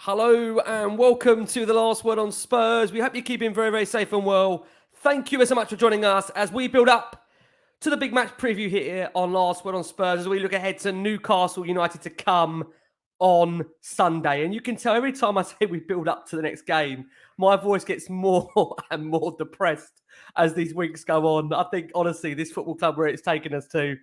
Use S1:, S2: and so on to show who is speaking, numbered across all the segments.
S1: Hello and welcome to the Last Word on Spurs. We hope you're keeping very, very safe and well. Thank you so much for joining us as we build up to the big match preview here on Last Word on Spurs as we look ahead to Newcastle United to come on Sunday. And you can tell every time I say we build up to the next game, my voice gets more and more depressed as these weeks go on. I think, honestly, this football club where it's taken us to,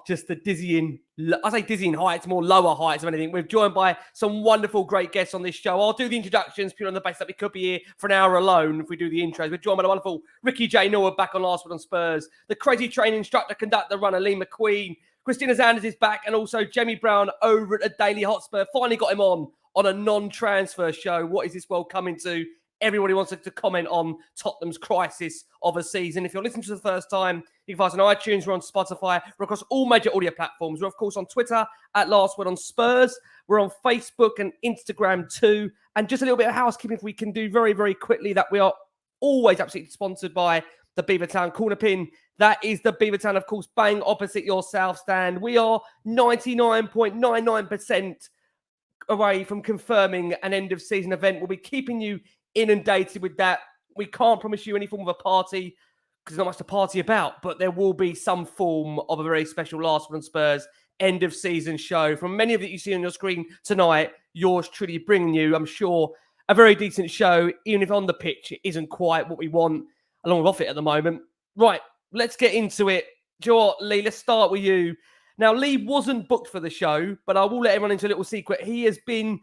S1: just the dizzying, I say dizzying heights, more lower heights of anything. We're joined by some wonderful, great guests on this show. I'll do the introductions purely on the basis that we could be here for an hour alone if we do the intros. We're joined by the wonderful Ricky J. Norwood back on Last Word on Spurs, the crazy training instructor, conductor, runner, Lee McQueen. Christina Zandes is back, and also Jamie Brown over at the Daily Hotspur. Finally got him on a non-transfer show. What is this world coming to? Everybody wants to comment on Tottenham's crisis of a season. If you're listening to the first time, you can find us on iTunes, we're on Spotify, we're across all major audio platforms. We're, of course, on Twitter at Last Word on Spurs. We're on Facebook and Instagram too. And just a little bit of housekeeping if we can do very, very quickly that we are always absolutely sponsored by the Beavertown Corner Pin. That is the Beavertown, of course, bang opposite your South Stand. We are 99.99% away from confirming an end-of-season event. We'll be keeping you inundated with that. We can't promise you any form of a party because there's not much to party about, but there will be some form of a very special Last Word on Spurs end of season show from many of that you see on your screen tonight. Yours truly bringing you, I'm sure, a very decent show, even if on the pitch it isn't quite what we want along with off it at the moment. Right, let's get into it. Joe, Lee, let's start with you. Now, Lee wasn't booked for the show, but I will let everyone into a little secret. He has been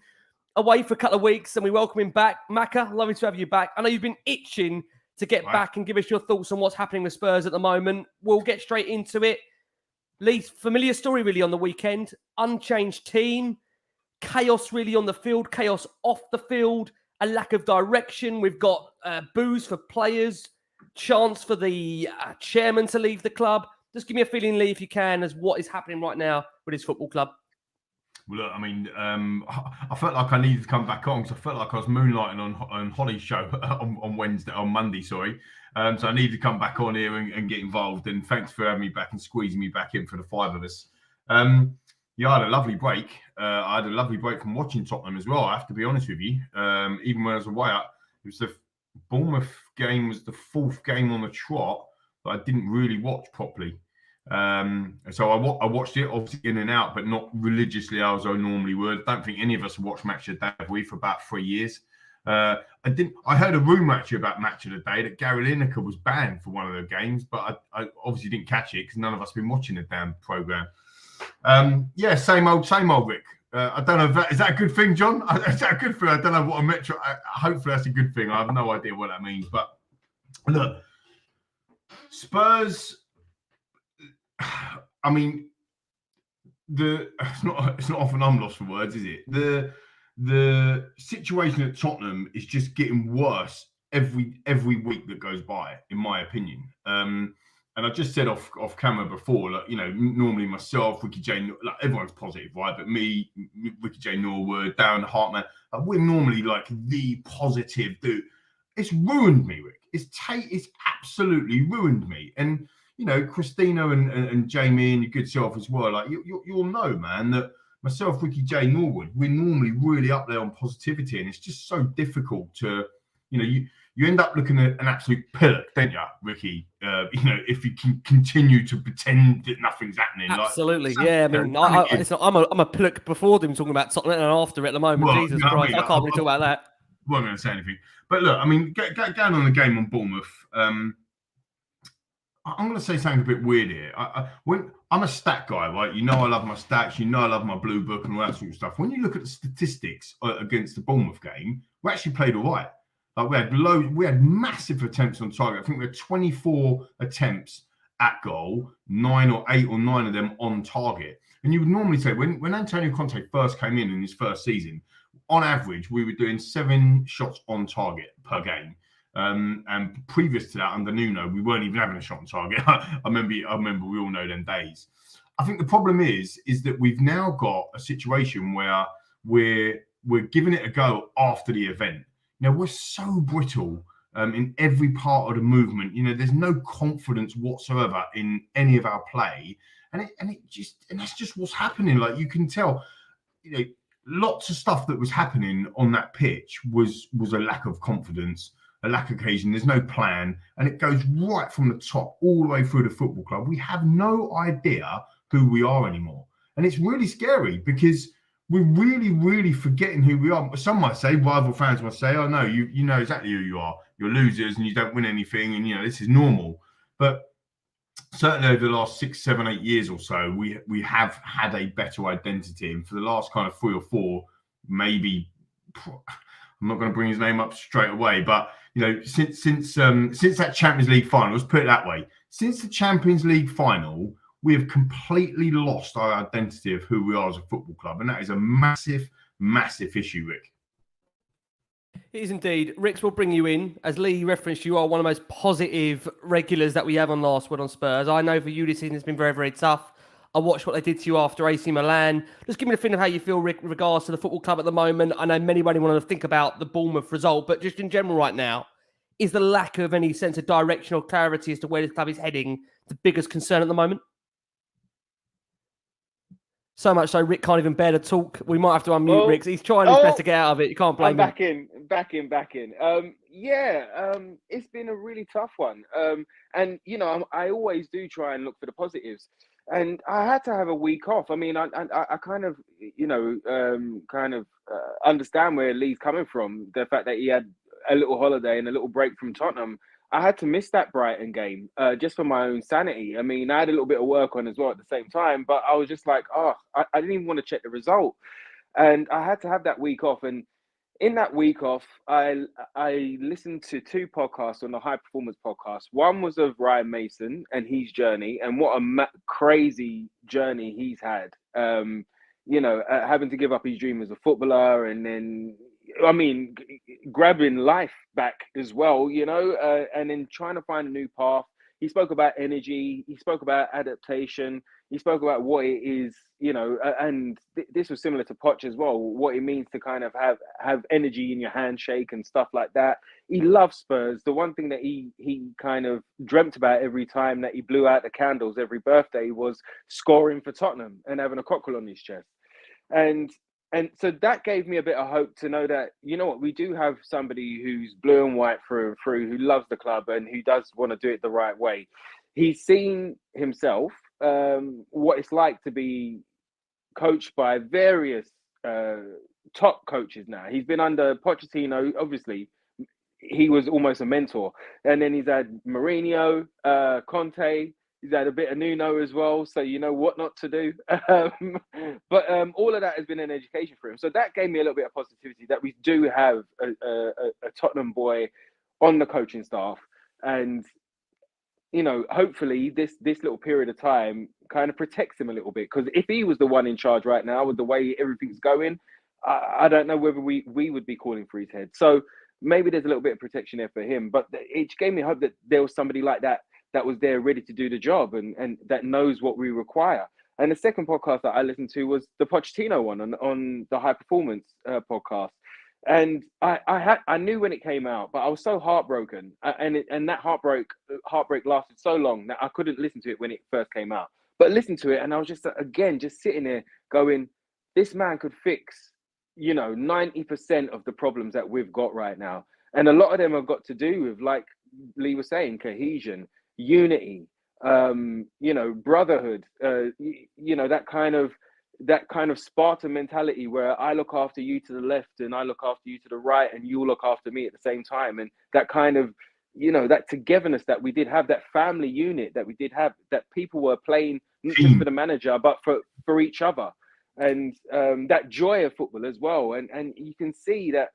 S1: away for a couple of weeks and we welcome him back. Maka, lovely to have you back. I know you've been itching to get back and give us your thoughts on what's happening with Spurs at the moment. We'll get straight into it. Lee, familiar story really on the weekend. Unchanged team, chaos really on the field, chaos off the field, a lack of direction. We've got boos for players, chance for the chairman to leave the club. Just give me a feeling, Lee, if you can, as what is happening right now with his football club.
S2: Well, look, I mean, I felt like I needed to come back on because I felt like I was moonlighting on Holly's show on Monday, sorry. So I needed to come back on here and get involved. And thanks for having me back and squeezing me back in for the five of us. Yeah, I had a lovely break. I had a lovely break from watching Tottenham as well, I have to be honest with you. Even when I was away, it was the Bournemouth game was the fourth game on the trot that I didn't really watch properly. So I watched it obviously in and out, but not religiously as I normally would. I don't think any of us have watched Match of the Day, have we, for about 3 years. I heard a rumour actually about Match of the Day that Gary Lineker was banned for one of the games, but I obviously didn't catch it because none of us have been watching the damn programme. Yeah, same old, Rick. I don't know if is that a good thing, John? Is that a good thing? I don't know what a metro. Hopefully that's a good thing. I have no idea what that means. But look, Spurs. I mean, it's not often I'm lost for words, is it? The situation at Tottenham is just getting worse every week that goes by, in my opinion. And I just said off camera before, like, you know, normally myself, Ricky J, like everyone's positive, right? But me, Ricky J Norwood, Darren Hartman, like, we're normally like the positive dude. It's ruined me, Rick. It's absolutely ruined me. And you know, Christina and Jamie and your good self as well. Like you'll know, man, that myself, Ricky J Norwood, we're normally really up there on positivity, and it's just so difficult to, you know, you end up looking at an absolute pillock, don't you, Ricky? You know, if you can continue to pretend that nothing's happening.
S1: Absolutely, like, yeah. I mean, I'm a pillock before them talking about Tottenham and after at the moment. Well, Jesus Christ, I can't really talk about that.
S2: I wasn't going to say anything, but look, I mean, going on the game on Bournemouth. I'm going to say something a bit weird here. When I'm a stat guy, right? You know I love my stats. You know I love my blue book and all that sort of stuff. When you look at the statistics against the Bournemouth game, we actually played all right. Like we had massive attempts on target. I think we had 24 attempts at goal, 8 or 9 of them on target. And you would normally say when Antonio Conte first came in his first season, on average we were doing 7 shots on target per game. And previous to that, under Nuno, we weren't even having a shot on target. I remember we all know them days. I think the problem is that we've now got a situation where we're giving it a go after the event. Now, we're so brittle in every part of the movement. You know, there's no confidence whatsoever in any of our play. And that's just what's happening. Like, you can tell, you know, lots of stuff that was happening on that pitch was a lack of confidence, a lack of occasion. There's no plan, and it goes right from the top all the way through the football club. We have no idea who we are anymore, and it's really scary because we're really, really forgetting who we are. Some might say, rival fans might say, "Oh no, you know exactly who you are. You're losers, and you don't win anything, and this is normal." But certainly over the last 6, 7, 8 years or so, we have had a better identity, and for the last kind of 3 or 4, maybe I'm not going to bring his name up straight away, but since that Champions League final, let's put it that way, since the Champions League final, we have completely lost our identity of who we are as a football club, and that is a massive, massive issue, Rick.
S1: It is indeed. Rix, will bring you in. As Lee referenced, you are one of the most positive regulars that we have on Last Word on Spurs. I know for you this season has been very, very tough. I watched what they did to you after AC Milan. Just give me a feeling of how you feel, Rick, with regards to the football club at the moment. I know many want to think about the Bournemouth result, but just in general right now, is the lack of any sense of direction or clarity as to where this club is heading the biggest concern at the moment? So much so Rick can't even bear to talk. We might have to unmute Rick. He's trying his best to get out of it. You can't blame him.
S3: Back in. It's been a really tough one. And I always do try and look for the positives. And I had to have a week off. I mean, I kind of, understand where Lee's coming from. The fact that he had a little holiday and a little break from Tottenham. I had to miss that Brighton game just for my own sanity. I mean, I had a little bit of work on as well at the same time, but I was just like, I didn't even want to check the result. And I had to have that week off. And in that week off, I listened to 2 podcasts on the High Performance podcast. One was of Ryan Mason and his journey, and what a crazy journey he's had. Having to give up his dream as a footballer, and then, grabbing life back as well, and then trying to find a new path. He spoke about energy. He spoke about adaptation. He spoke about what it is, and this was similar to Poch as well, what it means to kind of have energy in your handshake and stuff like that. He loves Spurs. The one thing that he kind of dreamt about every time that he blew out the candles every birthday was scoring for Tottenham and having a cockerel on his chest. And so that gave me a bit of hope to know that, we do have somebody who's blue and white through and through, who loves the club and who does want to do it the right way. He's seen himself what it's like to be coached by various top coaches now. He's been under Pochettino, obviously. He was almost a mentor. And then he's had Mourinho, Conte. He's had a bit of Nuno as well, so you know what not to do. But all of that has been an education for him. So that gave me a little bit of positivity that we do have a Tottenham boy on the coaching staff. And, hopefully this little period of time kind of protects him a little bit. Because if he was the one in charge right now with the way everything's going, I don't know whether we would be calling for his head. So maybe there's a little bit of protection there for him. But it gave me hope that there was somebody like that was there ready to do the job and that knows what we require. And the second podcast that I listened to was the Pochettino one on the High Performance podcast. And I knew when it came out, but I was so heartbroken. And that heartbreak lasted so long that I couldn't listen to it when it first came out. But listen to it, and I was just sitting there going, this man could fix, 90% of the problems that we've got right now. And a lot of them have got to do with, like Lee was saying, cohesion, unity, brotherhood, that kind of Spartan mentality where I look after you to the left and I look after you to the right and you look after me at the same time. And that kind of, that togetherness that we did have, that family unit that we did have, that people were playing not just for the manager, but for each other. And that joy of football as well. And you can see that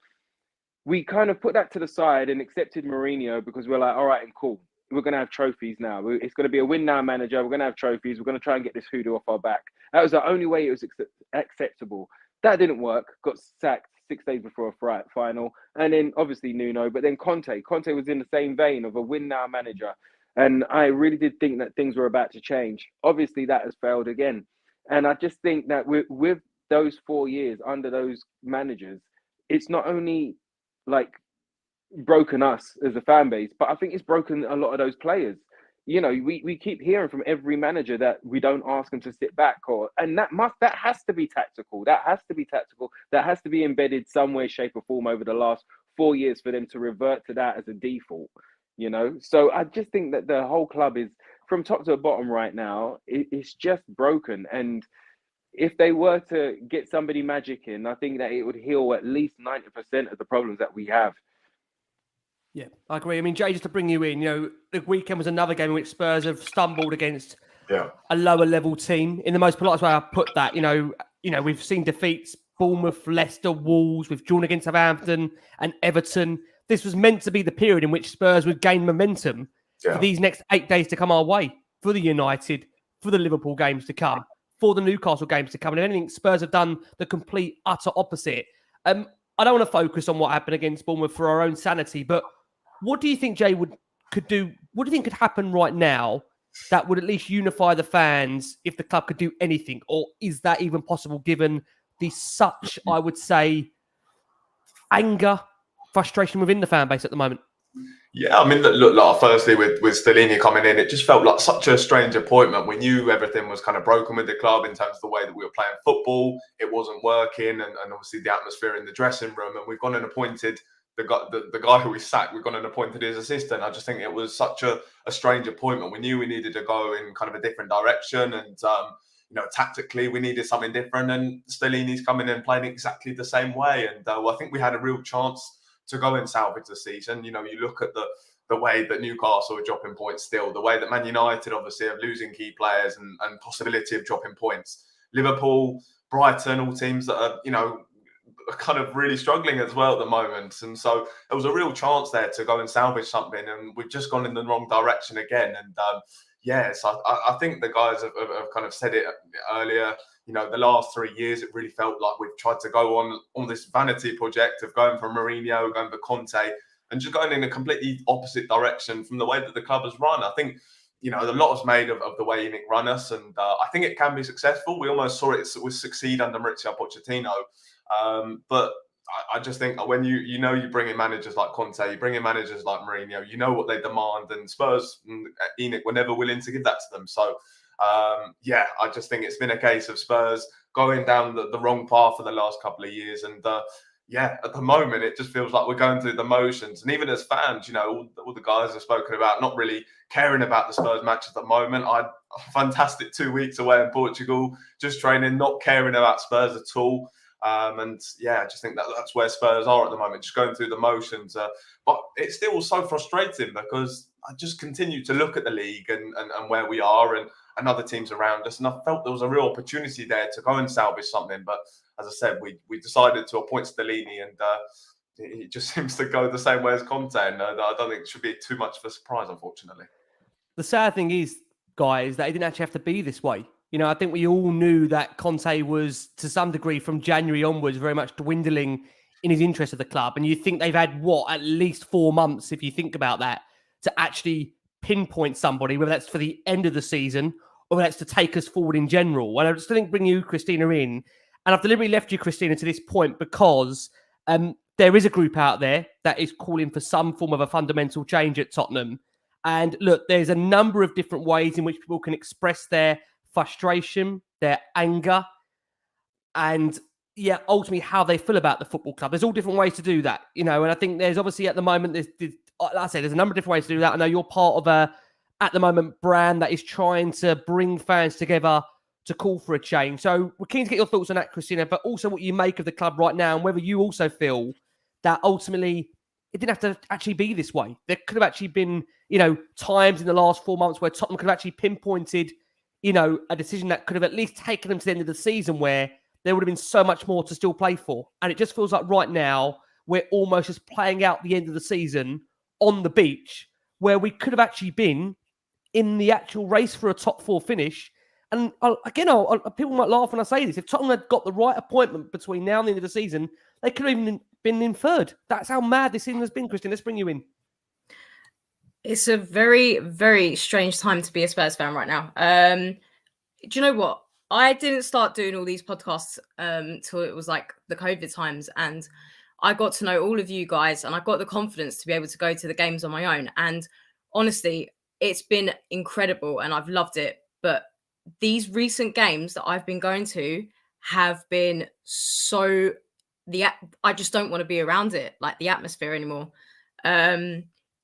S3: we kind of put that to the side and accepted Mourinho because we're like, all right, and cool. We're going to have trophies now. It's going to be a win now manager. We're going to have trophies. We're going to try and get this hoodoo off our back. That was the only way it was acceptable. That didn't work. Got sacked 6 days before a final. And then obviously Nuno, but then Conte. Conte was in the same vein of a win now manager. And I really did think that things were about to change. Obviously that has failed again. And I just think that with those 4 years under those managers, it's not only like broken us as a fan base, but I think it's broken a lot of those players. we keep hearing from every manager that we don't ask them to sit back, and that has to be tactical. That has to be tactical. That has to be embedded some way, shape, or form over the last 4 years for them to revert to that as a default. So I just think that the whole club is, from top to bottom right now, it's just broken. And if they were to get somebody magic in, I think that it would heal at least 90% of the problems that we have.
S1: Yeah, I agree. I mean, Jay, just to bring you in, the weekend was another game in which Spurs have stumbled against a lower level team. In the most polite way I put that, we've seen defeats: Bournemouth, Leicester, Wolves. We've drawn against Southampton and Everton. This was meant to be the period in which Spurs would gain momentum for these next 8 days to come our way, for the United, for the Liverpool games to come, for the Newcastle games to come. And if anything, Spurs have done the complete, utter opposite. I don't want to focus on what happened against Bournemouth for our own sanity, but what do you think Jay could do? What do you think could happen right now that would at least unify the fans if the club could do anything? Or is that even possible given the such, I would say, anger, frustration within the fan base at the moment?
S4: Yeah, I mean, look, like, firstly, with Stellini coming in, it just felt like such a strange appointment. We knew everything was kind of broken with the club in terms of the way that we were playing football. It wasn't working, and obviously the atmosphere in the dressing room. And we've gone and appointed the guy who we sacked. We've gone and appointed his assistant. I just think it was such a strange appointment. We knew we needed to go in kind of a different direction, and tactically we needed something different. And Stellini's coming in playing exactly the same way. And I think we had a real chance to go and salvage the season. You look at the way that Newcastle are dropping points still, the way that Man United obviously are losing key players and possibility of dropping points. Liverpool, Brighton, all teams that are, kind of really struggling as well at the moment. And so there was a real chance there to go and salvage something, and we've just gone in the wrong direction again. And I think the guys have kind of said it earlier. The last 3 years, it really felt like we've tried to go on this vanity project of going for Mourinho, going for Conte, and just going in a completely opposite direction from the way that the club has run. I think, a lot is made of the way Nick run us, and I think it can be successful. We almost saw it succeed under Mauricio Pochettino. But I just think when you bring in managers like Conte, you bring in managers like Mourinho, you know what they demand, and Spurs, Enoch, were never willing to give that to them. So, I just think it's been a case of Spurs going down the wrong path for the last couple of years. And at the moment, it just feels like we're going through the motions. And even as fans, all the guys have spoken about not really caring about the Spurs match at the moment. I fantastic 2 weeks away in Portugal, just training, not caring about Spurs at all. I just think that's where Spurs are at the moment, just going through the motions. But it's still so frustrating because I just continue to look at the league and where we are and other teams around us. And I felt there was a real opportunity there to go and salvage something. But as I said, we decided to appoint Stellini, and he just seems to go the same way as Conte. And I don't think it should be too much of a surprise, unfortunately.
S1: The sad thing is, guys, that it didn't actually have to be this way. I think we all knew that Conte was, to some degree, from January onwards, very much dwindling in his interest of the club. And you think they've had, at least 4 months, if you think about that, to actually pinpoint somebody, whether that's for the end of the season or whether that's to take us forward in general. And I just think bring you, Christina, in. And I've deliberately left you, Christina, to this point because there is a group out there that is calling for some form of a fundamental change at Tottenham. And look, there's a number of different ways in which people can express their frustration, their anger, and ultimately how they feel about the football club. There's all different ways to do that, and I think there's obviously at the moment, like I say, there's a number of different ways to do that. I know you're part of at the moment, brand that is trying to bring fans together to call for a change. So we're keen to get your thoughts on that, Christina, but also what you make of the club right now and whether you also feel that ultimately it didn't have to actually be this way. There could have actually been, times in the last 4 months where Tottenham could have actually pinpointed a decision that could have at least taken them to the end of the season where there would have been so much more to still play for. And it just feels like right now we're almost just playing out the end of the season on the beach where we could have actually been in the actual race for a top 4 finish. And people might laugh when I say this. If Tottenham had got the right appointment between now and the end of the season, they could have even been in third. That's how mad this season has been, Christian. Let's bring you in.
S5: It's a very, very strange time to be a Spurs fan right now. Do you know what? I didn't start doing all these podcasts till it was like the COVID times. And I got to know all of you guys and I got the confidence to be able to go to the games on my own. And honestly, it's been incredible and I've loved it. But these recent games that I've been going to have been so I just don't want to be around it, like the atmosphere anymore.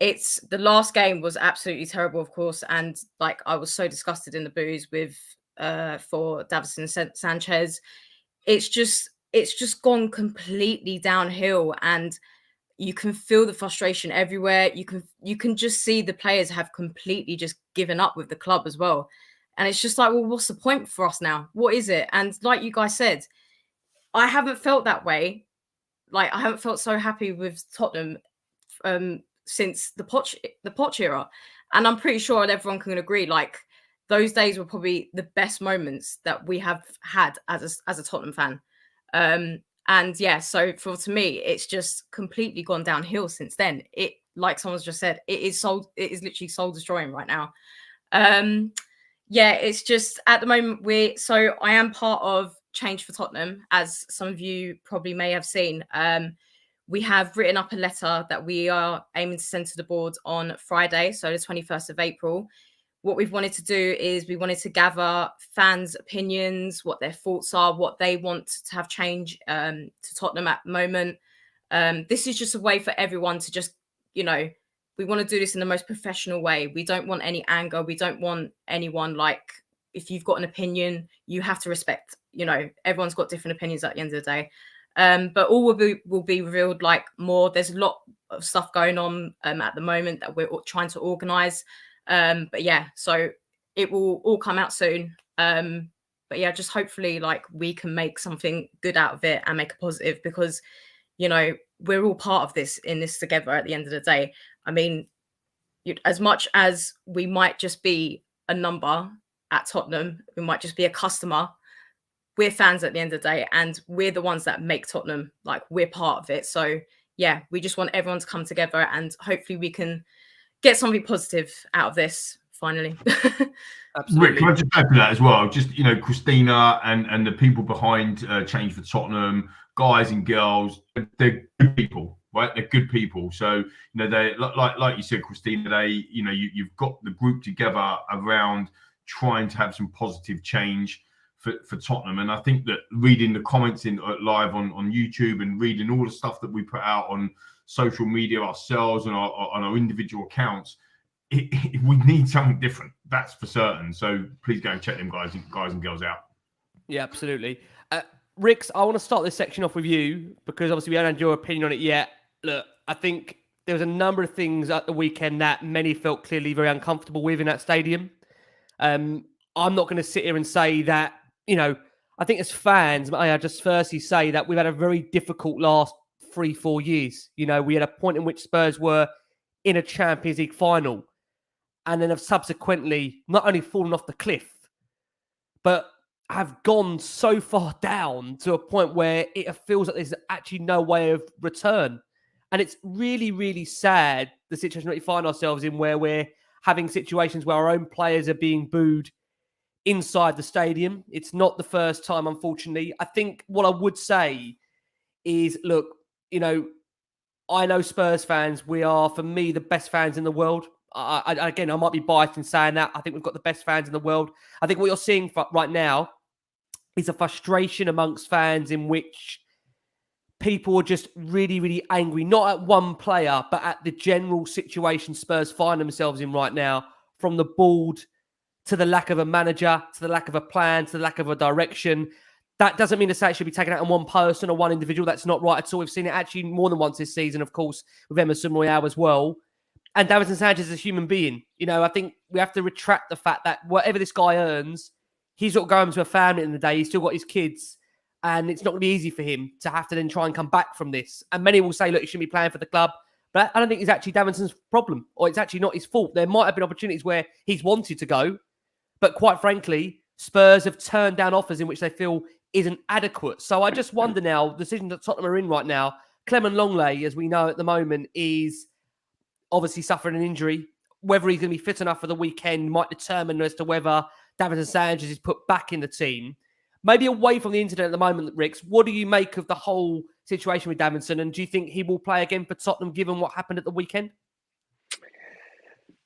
S5: It's the last game was absolutely terrible, of course, and like I was so disgusted in the booze with for Davinson Sanchez. It's just gone completely downhill, and you can feel the frustration everywhere. You can just see the players have completely just given up with the club as well. And it's just like, well, what's the point for us now? What is it? And like you guys said, I haven't felt that way. Like I haven't felt so happy with Tottenham since the Poch era. And I'm pretty sure everyone can agree, like those days were probably the best moments that we have had as a Tottenham fan. And yeah, so to me, it's just completely gone downhill since then. It, like someone's just said, it is literally soul destroying right now. Yeah, it's just at the moment I am part of Change for Tottenham, as some of you probably may have seen. We have written up a letter that we are aiming to send to the board on Friday, so the 21st of April. What we've wanted to do is we wanted to gather fans' opinions, what their thoughts are, what they want to have change to Tottenham at the moment. This is just a way for everyone to just, we want to do this in the most professional way. We don't want any anger. We don't want anyone like, if you've got an opinion, you have to respect, everyone's got different opinions at the end of the day. But all will be revealed like more. There's a lot of stuff going on at the moment that we're trying to organise. But yeah, so it will all come out soon. But yeah, just hopefully like we can make something good out of it and make a positive, because, we're all part of this in this together at the end of the day. I mean, as much as we might just be a number at Tottenham, we might just be a customer, we're fans at the end of the day, and we're the ones that make Tottenham, like we're part of it. So yeah, we just want everyone to come together and hopefully we can get something positive out of this finally.
S1: Absolutely.
S2: Rick, can I just add to that as well? Just, Christina and the people behind Change for Tottenham, guys and girls, they're good people, right? They're good people. So, they like you said, Christina, you've got the group together around trying to have some positive change for Tottenham. And I think that reading the comments live on YouTube and reading all the stuff that we put out on social media ourselves and on our individual accounts, we need something different. That's for certain. So please go and check them guys and girls out.
S1: Yeah, absolutely. Rix, I want to start this section off with you, because obviously we haven't had your opinion on it yet. Look, I think there was a number of things at the weekend that many felt clearly very uncomfortable with in that stadium. I'm not going to sit here and say that, I think as fans, I just firstly say that we've had a very difficult last 3-4 years. We had a point in which Spurs were in a Champions League final and then have subsequently not only fallen off the cliff, but have gone so far down to a point where it feels like there's actually no way of return. And it's really, really sad, the situation that we find ourselves in, where we're having situations where our own players are being booed inside the stadium. It's not the first time, unfortunately. I think what I would say is, look, I know Spurs fans, we are, for me, the best fans in the world. Again, I might be biased in saying that. I think we've got the best fans in the world. I think what you're seeing right now is a frustration amongst fans in which people are just really, really angry, not at one player, but at the general situation Spurs find themselves in right now, from the board to the lack of a manager, to the lack of a plan, to the lack of a direction. That doesn't mean to say it should be taken out on one person or one individual. That's not right at all. We've seen it actually more than once this season, of course, with Emerson Royale as well. And Davinson Sanchez is a human being. I think we have to retract the fact that whatever this guy earns, he's got going to a family in the day. He's still got his kids. And it's not going to be easy for him to have to then try and come back from this. And many will say, look, he shouldn't be playing for the club. But I don't think it's actually Davinson's problem, or it's actually not his fault. There might have been opportunities where he's wanted to go. But quite frankly, Spurs have turned down offers in which they feel isn't adequate. So I just wonder now, the decision that Tottenham are in right now, Clement Longley, as we know at the moment, is obviously suffering an injury. Whether he's going to be fit enough for the weekend might determine as to whether Davinson Sanchez is put back in the team. Maybe away from the incident at the moment, Rix, what do you make of the whole situation with Davinson? And do you think he will play again for Tottenham given what happened at the weekend?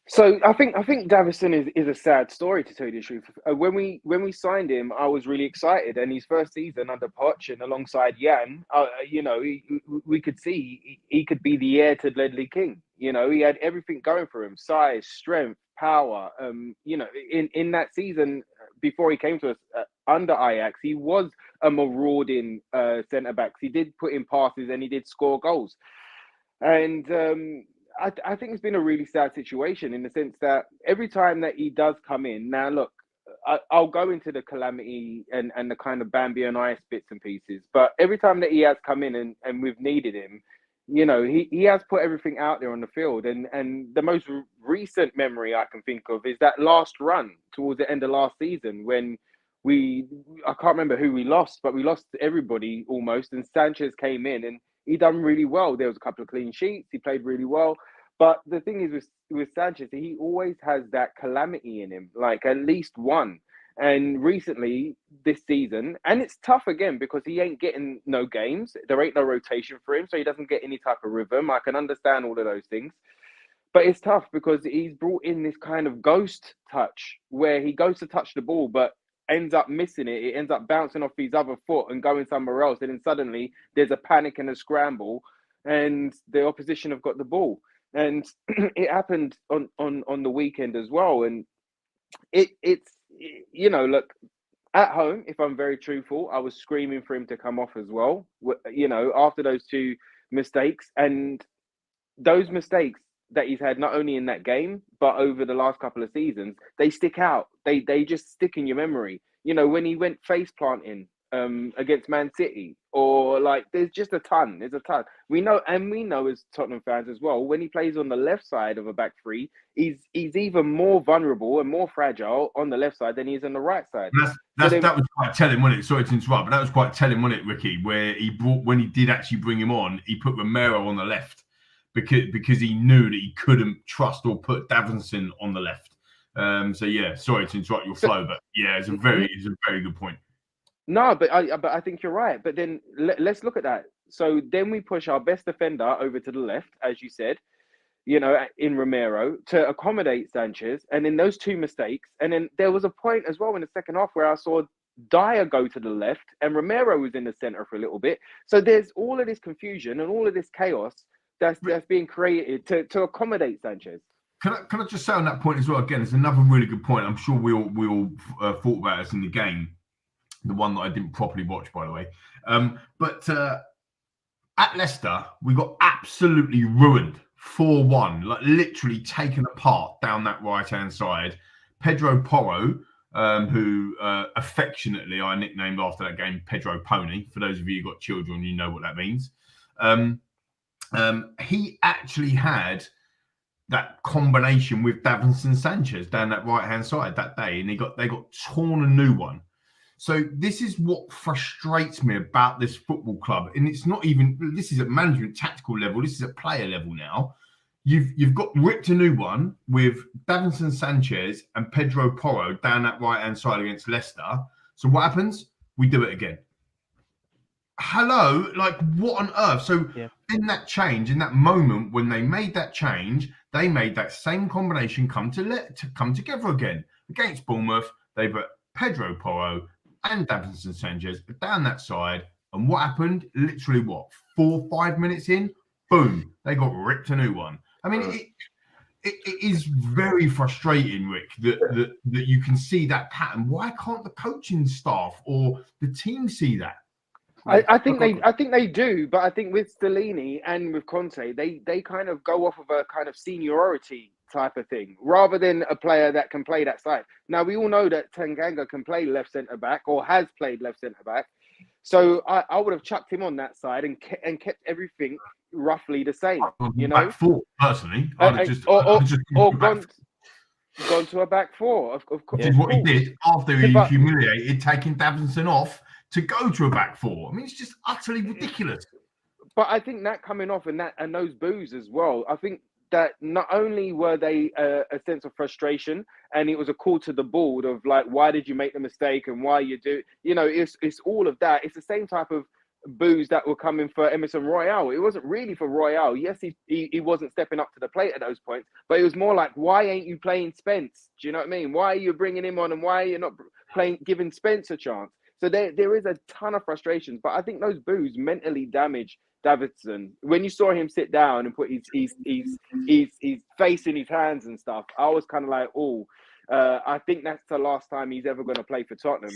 S3: So I think Davinson is a sad story, to tell you the truth. When we signed him, I was really excited, and his first season under Poch and alongside Jan, we could see he could be the heir to Ledley King. He had everything going for him: size, strength, power. In that season before he came to us under Ajax, he was a marauding centre backs. He did put in passes and he did score goals, and I think it's been a really sad situation in the sense that every time that he does come in, now look, I'll go into the calamity and the kind of Bambi and ice bits and pieces, but every time that he has come in and we've needed him, he has put everything out there on the field. And the most recent memory I can think of is that last run towards the end of last season when I can't remember who we lost, but we lost everybody almost, and Sanchez came in and he done really well. There was a couple of clean sheets. He played really well. But the thing is with Sanchez, he always has that calamity in him, like at least one. And recently, this season, and it's tough again because he ain't getting no games. There ain't no rotation for him, so he doesn't get any type of rhythm. I can understand all of those things. But it's tough because he's brought in this kind of ghost touch where he goes to touch the ball, but ends up missing it. It ends up bouncing off his other foot and going somewhere else. And then suddenly there's a panic and a scramble, and the opposition have got the ball. And it happened on the weekend as well. And it's look, at home, if I'm very truthful, I was screaming for him to come off as well. After those two mistakes, and those mistakes that he's had not only in that game but over the last couple of seasons, they stick out. They just stick in your memory. When he went face planting against Man City, or like there's just a ton. There's a ton. We know as Tottenham fans as well, when he plays on the left side of a back three, he's even more vulnerable and more fragile on the left side than he is on the right side.
S2: That was quite telling, wasn't it? Sorry to interrupt, but that was quite telling, wasn't it, Ricky? Where when he did actually bring him on, he put Romero on the left because he knew that he couldn't trust or put Davinson on the left. So yeah, sorry to interrupt your flow, but yeah, it's a very good point.
S3: No, but I think you're right. But then let's look at that. So then we push our best defender over to the left, as you said, in Romero to accommodate Sanchez. And then those two mistakes. And then there was a point as well in the second half where I saw Dyer go to the left and Romero was in the centre for a little bit. So there's all of this confusion and all of this chaos that's being created to accommodate Sanchez.
S2: Can I just say on that point as well? Again, it's another really good point. I'm sure we all thought about this in the game. The one that I didn't properly watch, by the way. But at Leicester, we got absolutely ruined 4-1, like literally taken apart down that right-hand side. Pedro Porro, who affectionately I nicknamed after that game Pedro Pony. For those of you who got children, you know what that means. He actually had that combination with Davinson Sanchez down that right-hand side that day, and they got torn a new one. So this is what frustrates me about this football club. And it's not even, this is at management tactical level, this is at player level now. You've got ripped a new one with Davinson Sanchez and Pedro Porro down that right-hand side against Leicester. So what happens? We do it again. Hello? Like, what on earth? So in that change, in that moment when they made that change, they made that same combination come together again. Against Bournemouth, they put Pedro Porro and Davinson Sanchez down that side. And what happened? Literally, 4 or 5 minutes in? Boom. They got ripped a new one. I mean, it is very frustrating, Rick, that you can see that pattern. Why can't the coaching staff or the team see that?
S3: I think they do, but I think with Stellini and with Conte, they kind of go off of a kind of seniority type of thing, rather than a player that can play that side. Now, we all know that Tanganga can play left centre-back or has played left centre-back. So I would have chucked him on that side and kept everything roughly the same,
S2: Back four, personally.
S3: Gone to a back four, of course.
S2: Which is what he did after he humiliated taking Davinson off to go to a back four. I mean, it's just utterly ridiculous.
S3: But I think that coming off and those boos as well, I think that not only were they a sense of frustration, and it was a call to the board of like, why did you make the mistake and why you do, it's all of that. It's the same type of boos that were coming for Emerson Royale. It wasn't really for Royale. Yes, he wasn't stepping up to the plate at those points, but it was more like, why ain't you playing Spence? Do you know what I mean? Why are you bringing him on, and why are you not giving Spence a chance? So there is a ton of frustrations, but I think those boos mentally damaged Davinson. When you saw him sit down and put his face in his hands and stuff, I was kind of like, oh, I think that's the last time he's ever going to play for Tottenham.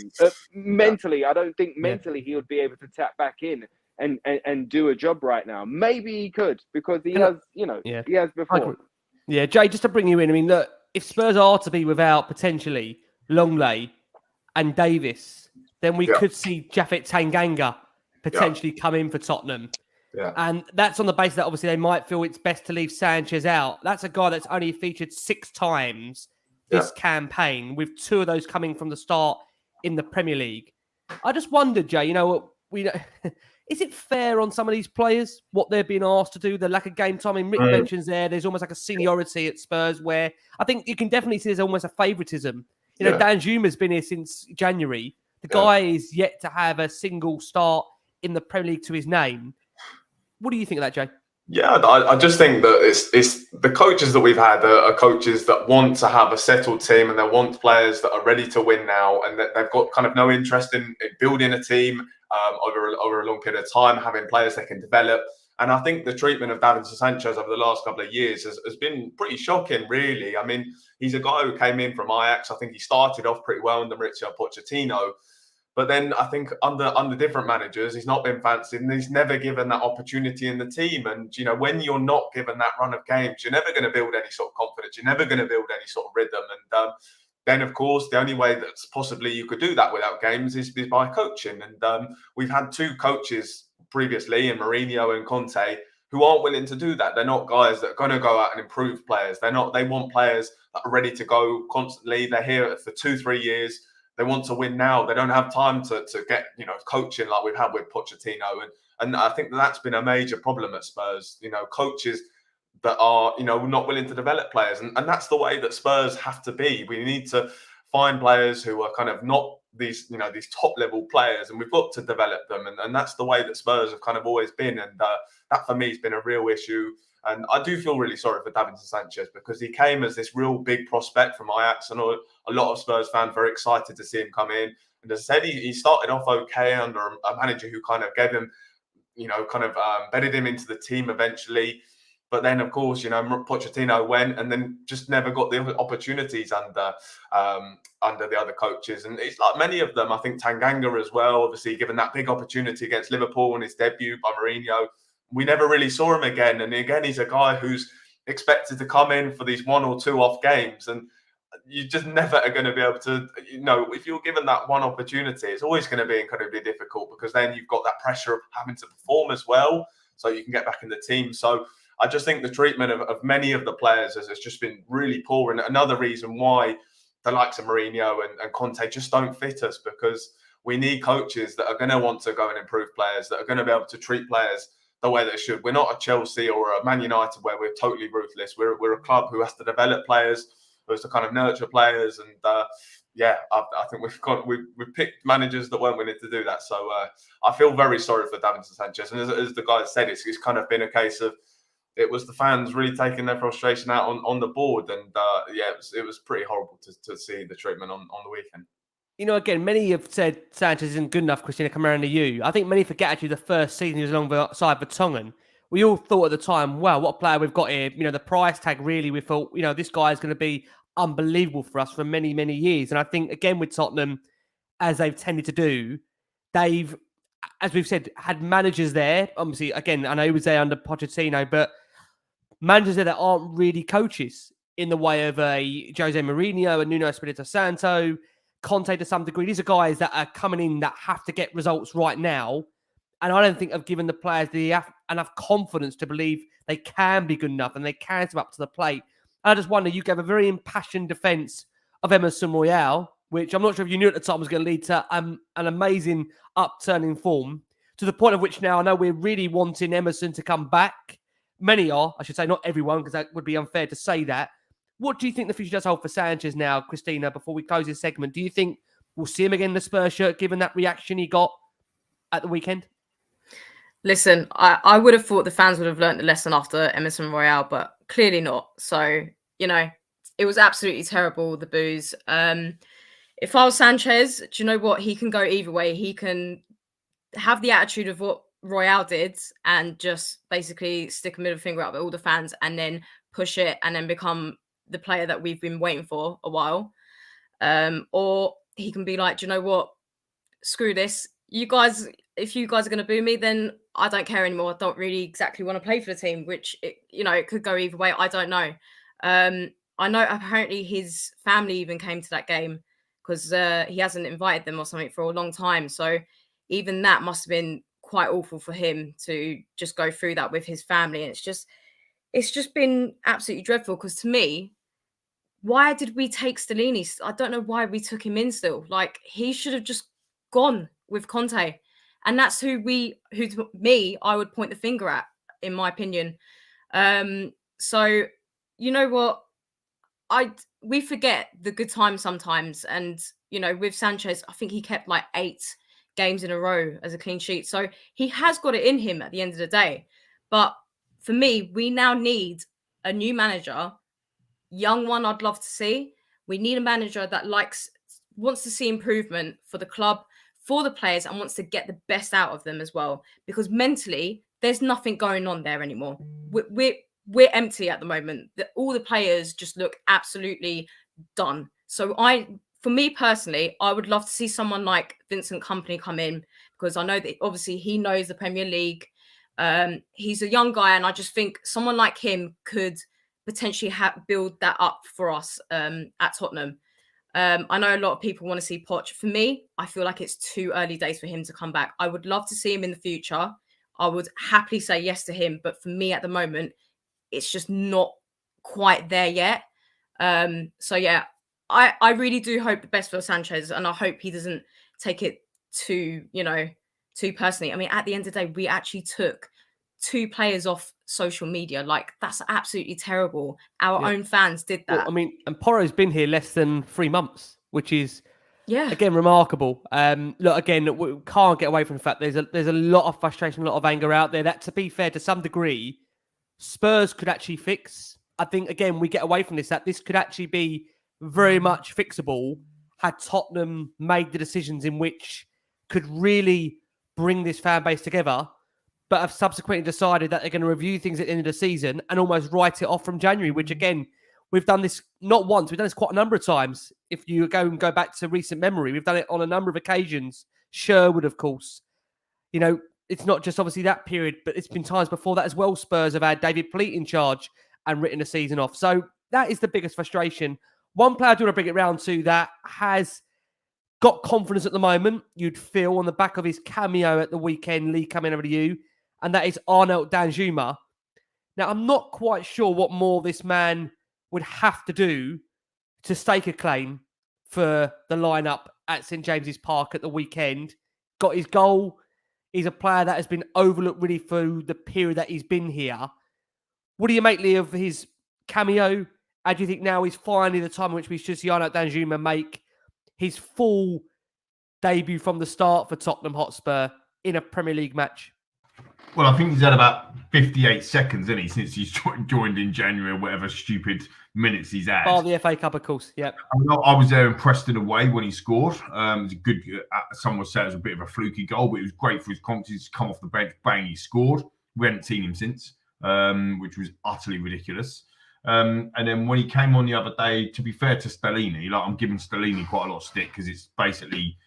S3: Mentally, I don't think mentally he would be able to tap back in and do a job right now. Maybe he could, because he has, he has before.
S1: Yeah, Jay, just to bring you in, I mean, look, if Spurs are to be without potentially Longley and Davis, then we could see Japhet Tanganga potentially come in for Tottenham.
S4: Yeah.
S1: And that's on the basis that obviously they might feel it's best to leave Sanchez out. That's a guy that's only featured 6 times this campaign, with 2 of those coming from the start in the Premier League. I just wondered, Jay, is it fair on some of these players, what they're being asked to do, the lack of game time? I mean, Rick mentions there's almost like a seniority at Spurs, where I think you can definitely see there's almost a favouritism. Danjuma's been here since January. The guy is yet to have a single start in the Premier League to his name. What do you think of that, Jay?
S4: Yeah, I just think that it's the coaches that we've had are coaches that want to have a settled team, and they want players that are ready to win now, and that they've got kind of no interest in building a team over a long period of time, having players they can develop. And I think the treatment of Davinson Sanchez over the last couple of years has been pretty shocking, really. I mean, he's a guy who came in from Ajax. I think he started off pretty well under Mauricio Pochettino. But then I think under different managers, he's not been fancied, and he's never given that opportunity in the team. And, when you're not given that run of games, you're never going to build any sort of confidence. You're never going to build any sort of rhythm. And then, of course, the only way that's possibly you could do that without games is by coaching. And we've had 2 coaches previously, in Mourinho and Conte, who aren't willing to do that. They're not guys that are going to go out and improve players. They want players that are ready to go constantly. They're here for 2-3 years. They want to win now. They don't have time to get, coaching like we've had with Pochettino. And I think that's been a major problem at Spurs, coaches that are, not willing to develop players. And that's the way that Spurs have to be. We need to find players who are kind of not these top level players, and we've got to develop them. And that's the way that Spurs have kind of always been. And that for me has been a real issue. And I do feel really sorry for Davinson Sanchez, because he came as this real big prospect from Ajax, and a lot of Spurs fans very excited to see him come in. And as I said, he started off okay under a manager who kind of gave him, bedded him into the team eventually. But then, of course, Pochettino went and then just never got the opportunities under the other coaches. And it's like many of them, I think Tanganga as well, obviously given that big opportunity against Liverpool in his debut by Mourinho. We never really saw him again. And again, he's a guy who's expected to come in for these 1 or 2 off games. And you just never are going to be able to, if you're given that one opportunity, it's always going to be incredibly difficult, because then you've got that pressure of having to perform as well, so you can get back in the team. So I just think the treatment of many of the players has just been really poor. And another reason why the likes of Mourinho and Conte just don't fit us, because we need coaches that are going to want to go and improve players, that are going to be able to treat players the way they should. We're not a Chelsea or a Man United where we're totally ruthless. We're a club who has to develop players, who has to kind of nurture players. And I think we've picked managers that weren't willing to do that. So I feel very sorry for Davinson Sanchez. And as the guy said, it's kind of been a case of, it was the fans really taking their frustration out on the board. And it was pretty horrible to see the treatment on the weekend.
S1: Again, many have said Sanchez isn't good enough, Christina, come around to you. I think many forget actually the first season he was alongside Vertonghen. We all thought at the time, wow, what a player we've got here. The price tag, really, we thought, this guy is going to be unbelievable for us for many, many years. And I think, again, with Tottenham, as they've tended to do, they've, as we've said, had managers there. Obviously, again, I know he was there under Pochettino, but managers there that aren't really coaches in the way of a Jose Mourinho, a Nuno Espirito Santo, Conte to some degree. These are guys that are coming in that have to get results right now. And I don't think I've given the players enough confidence to believe they can be good enough and they can step up to the plate. And I just wonder, you gave a very impassioned defence of Emerson Royale, which I'm not sure if you knew at the time was going to lead to an amazing upturn in form, to the point of which now I know we're really wanting Emerson to come back. Many are, I should say, not everyone, because that would be unfair to say that. What do you think the future does hold for Sanchez now, Christina, before we close this segment? Do you think we'll see him again in the Spurs shirt, given that reaction he got at the weekend?
S5: Listen, I would have thought the fans would have learnt the lesson after Emerson Royale, but clearly not. So, you know, it was absolutely terrible, the boos. If I was Sanchez, do you know what? He can go either way. He can have the attitude of what Royale did and just basically stick a middle finger up at all the fans and then push it and then become the player that we've been waiting for a while. Or he can be like, do you know what? Screw this. You guys, if you guys are going to boo me, then I don't care anymore. I don't really exactly want to play for the team, which, it could go either way. I don't know. I know apparently his family even came to that game because he hasn't invited them or something for a long time. So even that must have been quite awful for him to just go through that with his family. And it's just been absolutely dreadful because to me, why did we take Stellini? I don't know why we took him in still. Like he should have just gone with Conte. And that's who I would point the finger at, in my opinion. So you know what? We forget the good times sometimes. And, with Sanchez, I think he kept like 8 games in a row as a clean sheet. So he has got it in him at the end of the day. But for me, we now need a new manager, young one I'd love to see. We need a manager that wants to see improvement for the club, for the players, and wants to get the best out of them as well. Because mentally, there's nothing going on there anymore. We're empty at the moment. All the players just look absolutely done. So for me personally, I would love to see someone like Vincent Kompany come in because I know that obviously he knows the Premier League. He's a young guy, and I just think someone like him could potentially build that up for us at Tottenham. I know a lot of people want to see Poch. For me, I feel like it's too early days for him to come back. I would love to see him in the future. I would happily say yes to him. But for me at the moment, it's just not quite there yet. So, yeah, I really do hope the best for Sanchez. And I hope he doesn't take it too personally. I mean, at the end of the day, we actually took 2 players off social media. Like, that's absolutely terrible. Our own fans did that.
S1: Well, I mean, and Porro's been here less than 3 months, which is,
S5: yeah,
S1: again, remarkable. Look, again, we can't get away from the fact there's a lot of frustration, a lot of anger out there that, to be fair, to some degree, Spurs could actually fix. I think, again, we get away from that this could actually be very much fixable had Tottenham made the decisions in which could really bring this fan base together, but have subsequently decided that they're going to review things at the end of the season and almost write it off from January, which, again, we've done this not once, we've done this quite a number of times. If you go back to recent memory, we've done it on a number of occasions. Sherwood, of course. It's not just obviously that period, but it's been times before that as well. Spurs have had David Pleat in charge and written a season off. So that is the biggest frustration. One player I do want to bring it round to that has got confidence at the moment, you'd feel, on the back of his cameo at the weekend, Lee, coming over to you, and that is Arnaud Danjuma. Now, I'm not quite sure what more this man would have to do to stake a claim for the lineup at St James's Park at the weekend. Got his goal. He's a player that has been overlooked really through the period that he's been here. What do you make, Lee, of his cameo? How do you think now is finally the time in which we should see Arnaud Danjuma make his full debut from the start for Tottenham Hotspur in a Premier League match?
S2: Well, I think he's had about 58 seconds, isn't he, since he's joined in January, or whatever stupid minutes he's had.
S1: Bar the FA Cup, of course, yeah.
S2: I was there in Preston away when he scored. It was a good, some would say it was a bit of a fluky goal, but it was great for his confidence to come off the bench, bang, he scored. We hadn't seen him since, which was utterly ridiculous. And then when he came on the other day, to be fair to Stellini, I'm giving Stellini quite a lot of stick because it's basically,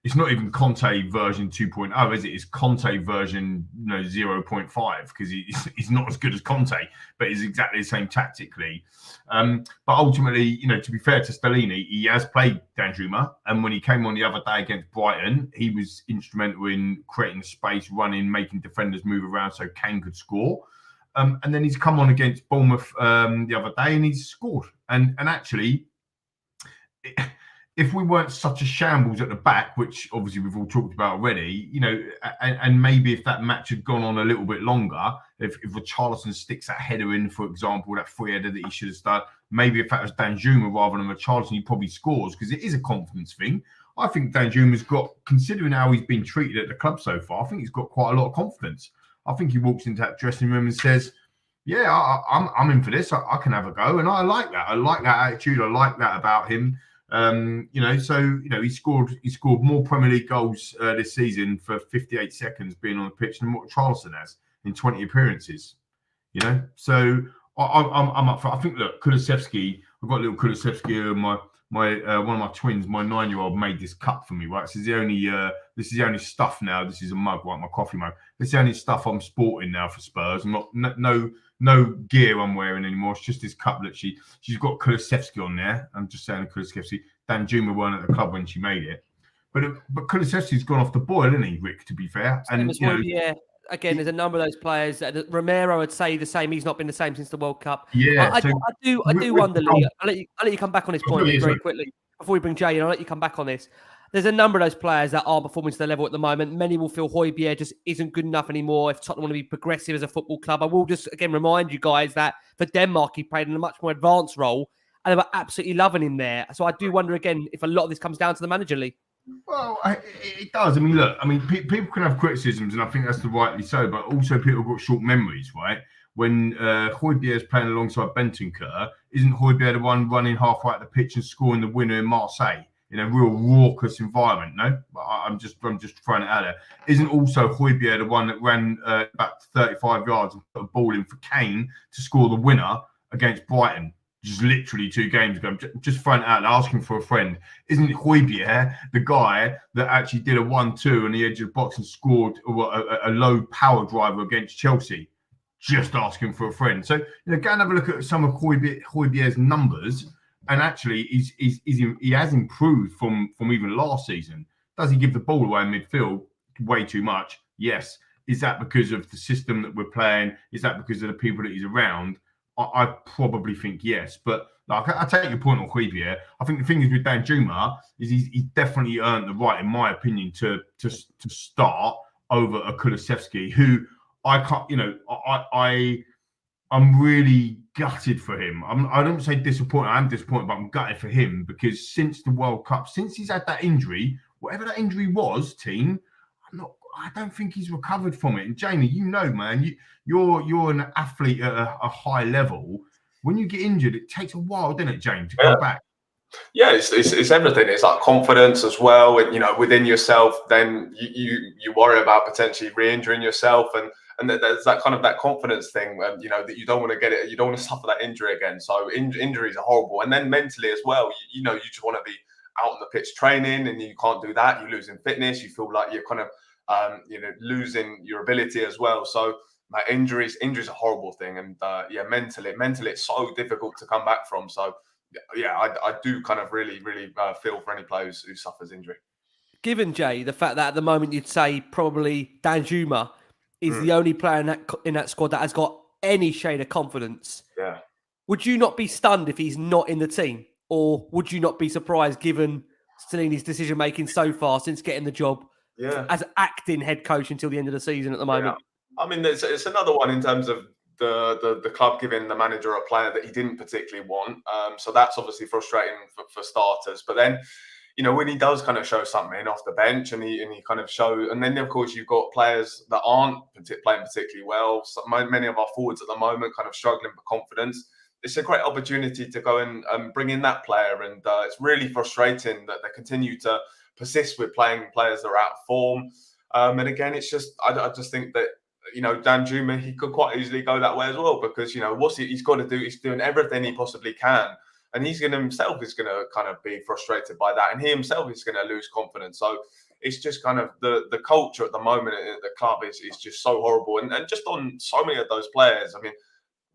S2: it's not even Conte version 2.0, is it? It's Conte version 0.5 because he's not as good as Conte, but he's exactly the same tactically. But ultimately, to be fair to Stellini, he has played Danjuma, and when he came on the other day against Brighton, he was instrumental in creating the space, running, making defenders move around so Kane could score. And then he's come on against Bournemouth the other day and he's scored. And actually, if we weren't such a shambles at the back, which obviously we've all talked about already, and maybe if that match had gone on a little bit longer, if Richarlison sticks that header in, for example, that free header that he should have started, maybe if that was Danjuma rather than Richarlison, he probably scores because it is a confidence thing. I think Danjuma's got, considering how he's been treated at the club so far, I think he's got quite a lot of confidence. I think he walks into that dressing room and says, yeah, I'm in for this. I can have a go. And I like that. I like that attitude. I like that about him. He scored more Premier League goals this season for 58 seconds being on the pitch than what Charleston has in 20 appearances. So I'm up for. I think, look, Kulusevski. I've got a little Kulusevski here. My one of my twins, my 9-year-old, made this cup for me. Right, this is the only stuff now. This is a mug, right? My coffee mug. This is the only stuff I'm sporting now for Spurs. I'm not no gear I'm wearing anymore. It's just this cup that she's got Kulusevski on there. I'm just saying Kulusevski. Danjuma weren't at the club when she made it, but Kulusevski's gone off the boil, isn't he, Rick? To be fair,
S1: yeah. Again, there's a number of those players. Romero would say the same. He's not been the same since the World Cup.
S2: Yeah,
S1: I do wonder, Lee. I'll let you come back on this point very quickly before we bring Jay in. I'll let you come back on this. There's a number of those players that aren't performing to their level at the moment. Many will feel Højbjerg just isn't good enough anymore if Tottenham want to be progressive as a football club. I will just, again, remind you guys that for Denmark, he played in a much more advanced role and they were absolutely loving him there. So I do wonder, again, if a lot of this comes down to the manager, Lee.
S2: Well, it does. I mean, look, people can have criticisms, and I think that's the rightly so, but also people have got short memories, right? When Højbjerg is playing alongside Bentancur, isn't Højbjerg the one running halfway at the pitch and scoring the winner in Marseille in a real raucous environment? No, I'm just throwing it out there. Isn't also Højbjerg the one that ran about 35 yards and put a ball in for Kane to score the winner against Brighton? Just literally 2 games ago, just throwing it out and asking for a friend. Isn't Højbjerg the guy that actually did a 1-2 on the edge of the box and scored a low power driver against Chelsea? Just asking for a friend. So, go and have a look at some of Højbjerg's numbers, and actually he has improved from even last season. Does he give the ball away in midfield way too much? Yes. Is that because of the system that we're playing? Is that because of the people that he's around? I probably think yes, but like I take your point on Højbjerg. I think the thing is with Danjuma is he's definitely earned the right, in my opinion, to start over a Kulusevski, who I can't. I'm really gutted for him. I don't say disappointed. I'm disappointed, but I'm gutted for him because since the World Cup, since he's had that injury, whatever that injury was, team, I don't think he's recovered from it. And Jamie, man, you're an athlete at a high level. When you get injured, it takes a while, doesn't it, James, to come back?
S4: Yeah, it's everything. It's like confidence as well, and within yourself. Then you worry about potentially re-injuring yourself, and there's that kind of that confidence thing, that you don't want to get it, you don't want to suffer that injury again. So injuries are horrible, and then mentally as well. You just want to be out on the pitch training, and you can't do that. You lose in fitness. You feel like you're kind of losing your ability as well. So injuries are a horrible thing, and mentally it's so difficult to come back from. So I do kind of really feel for any players who suffers injury.
S1: Given, Jay, the fact that at the moment you'd say probably Danjuma is the only player in that squad that has got any shade of confidence.
S4: Yeah.
S1: Would you not be stunned if he's not in the team, or would you not be surprised given Stellini's decision making so far since getting the job?
S4: Yeah,
S1: as acting head coach until the end of the season at the moment.
S4: Yeah. I mean, it's another one in terms of the club giving the manager a player that he didn't particularly want. So that's obviously frustrating for starters. But then, when he does kind of show something off the bench and he kind of show, and then of course you've got players that aren't playing particularly well. So many of our forwards at the moment kind of struggling for confidence. It's a great opportunity to go and bring in that player, and it's really frustrating that they continue to persist with playing players that are out of form. And again, it's just, I just think that, Danjuma, he could quite easily go that way as well, because, he's got to do, he's doing everything he possibly can. And himself is going to kind of be frustrated by that. And he himself is going to lose confidence. So it's just kind of the culture at the moment at the club is just so horrible. And just on so many of those players, I mean,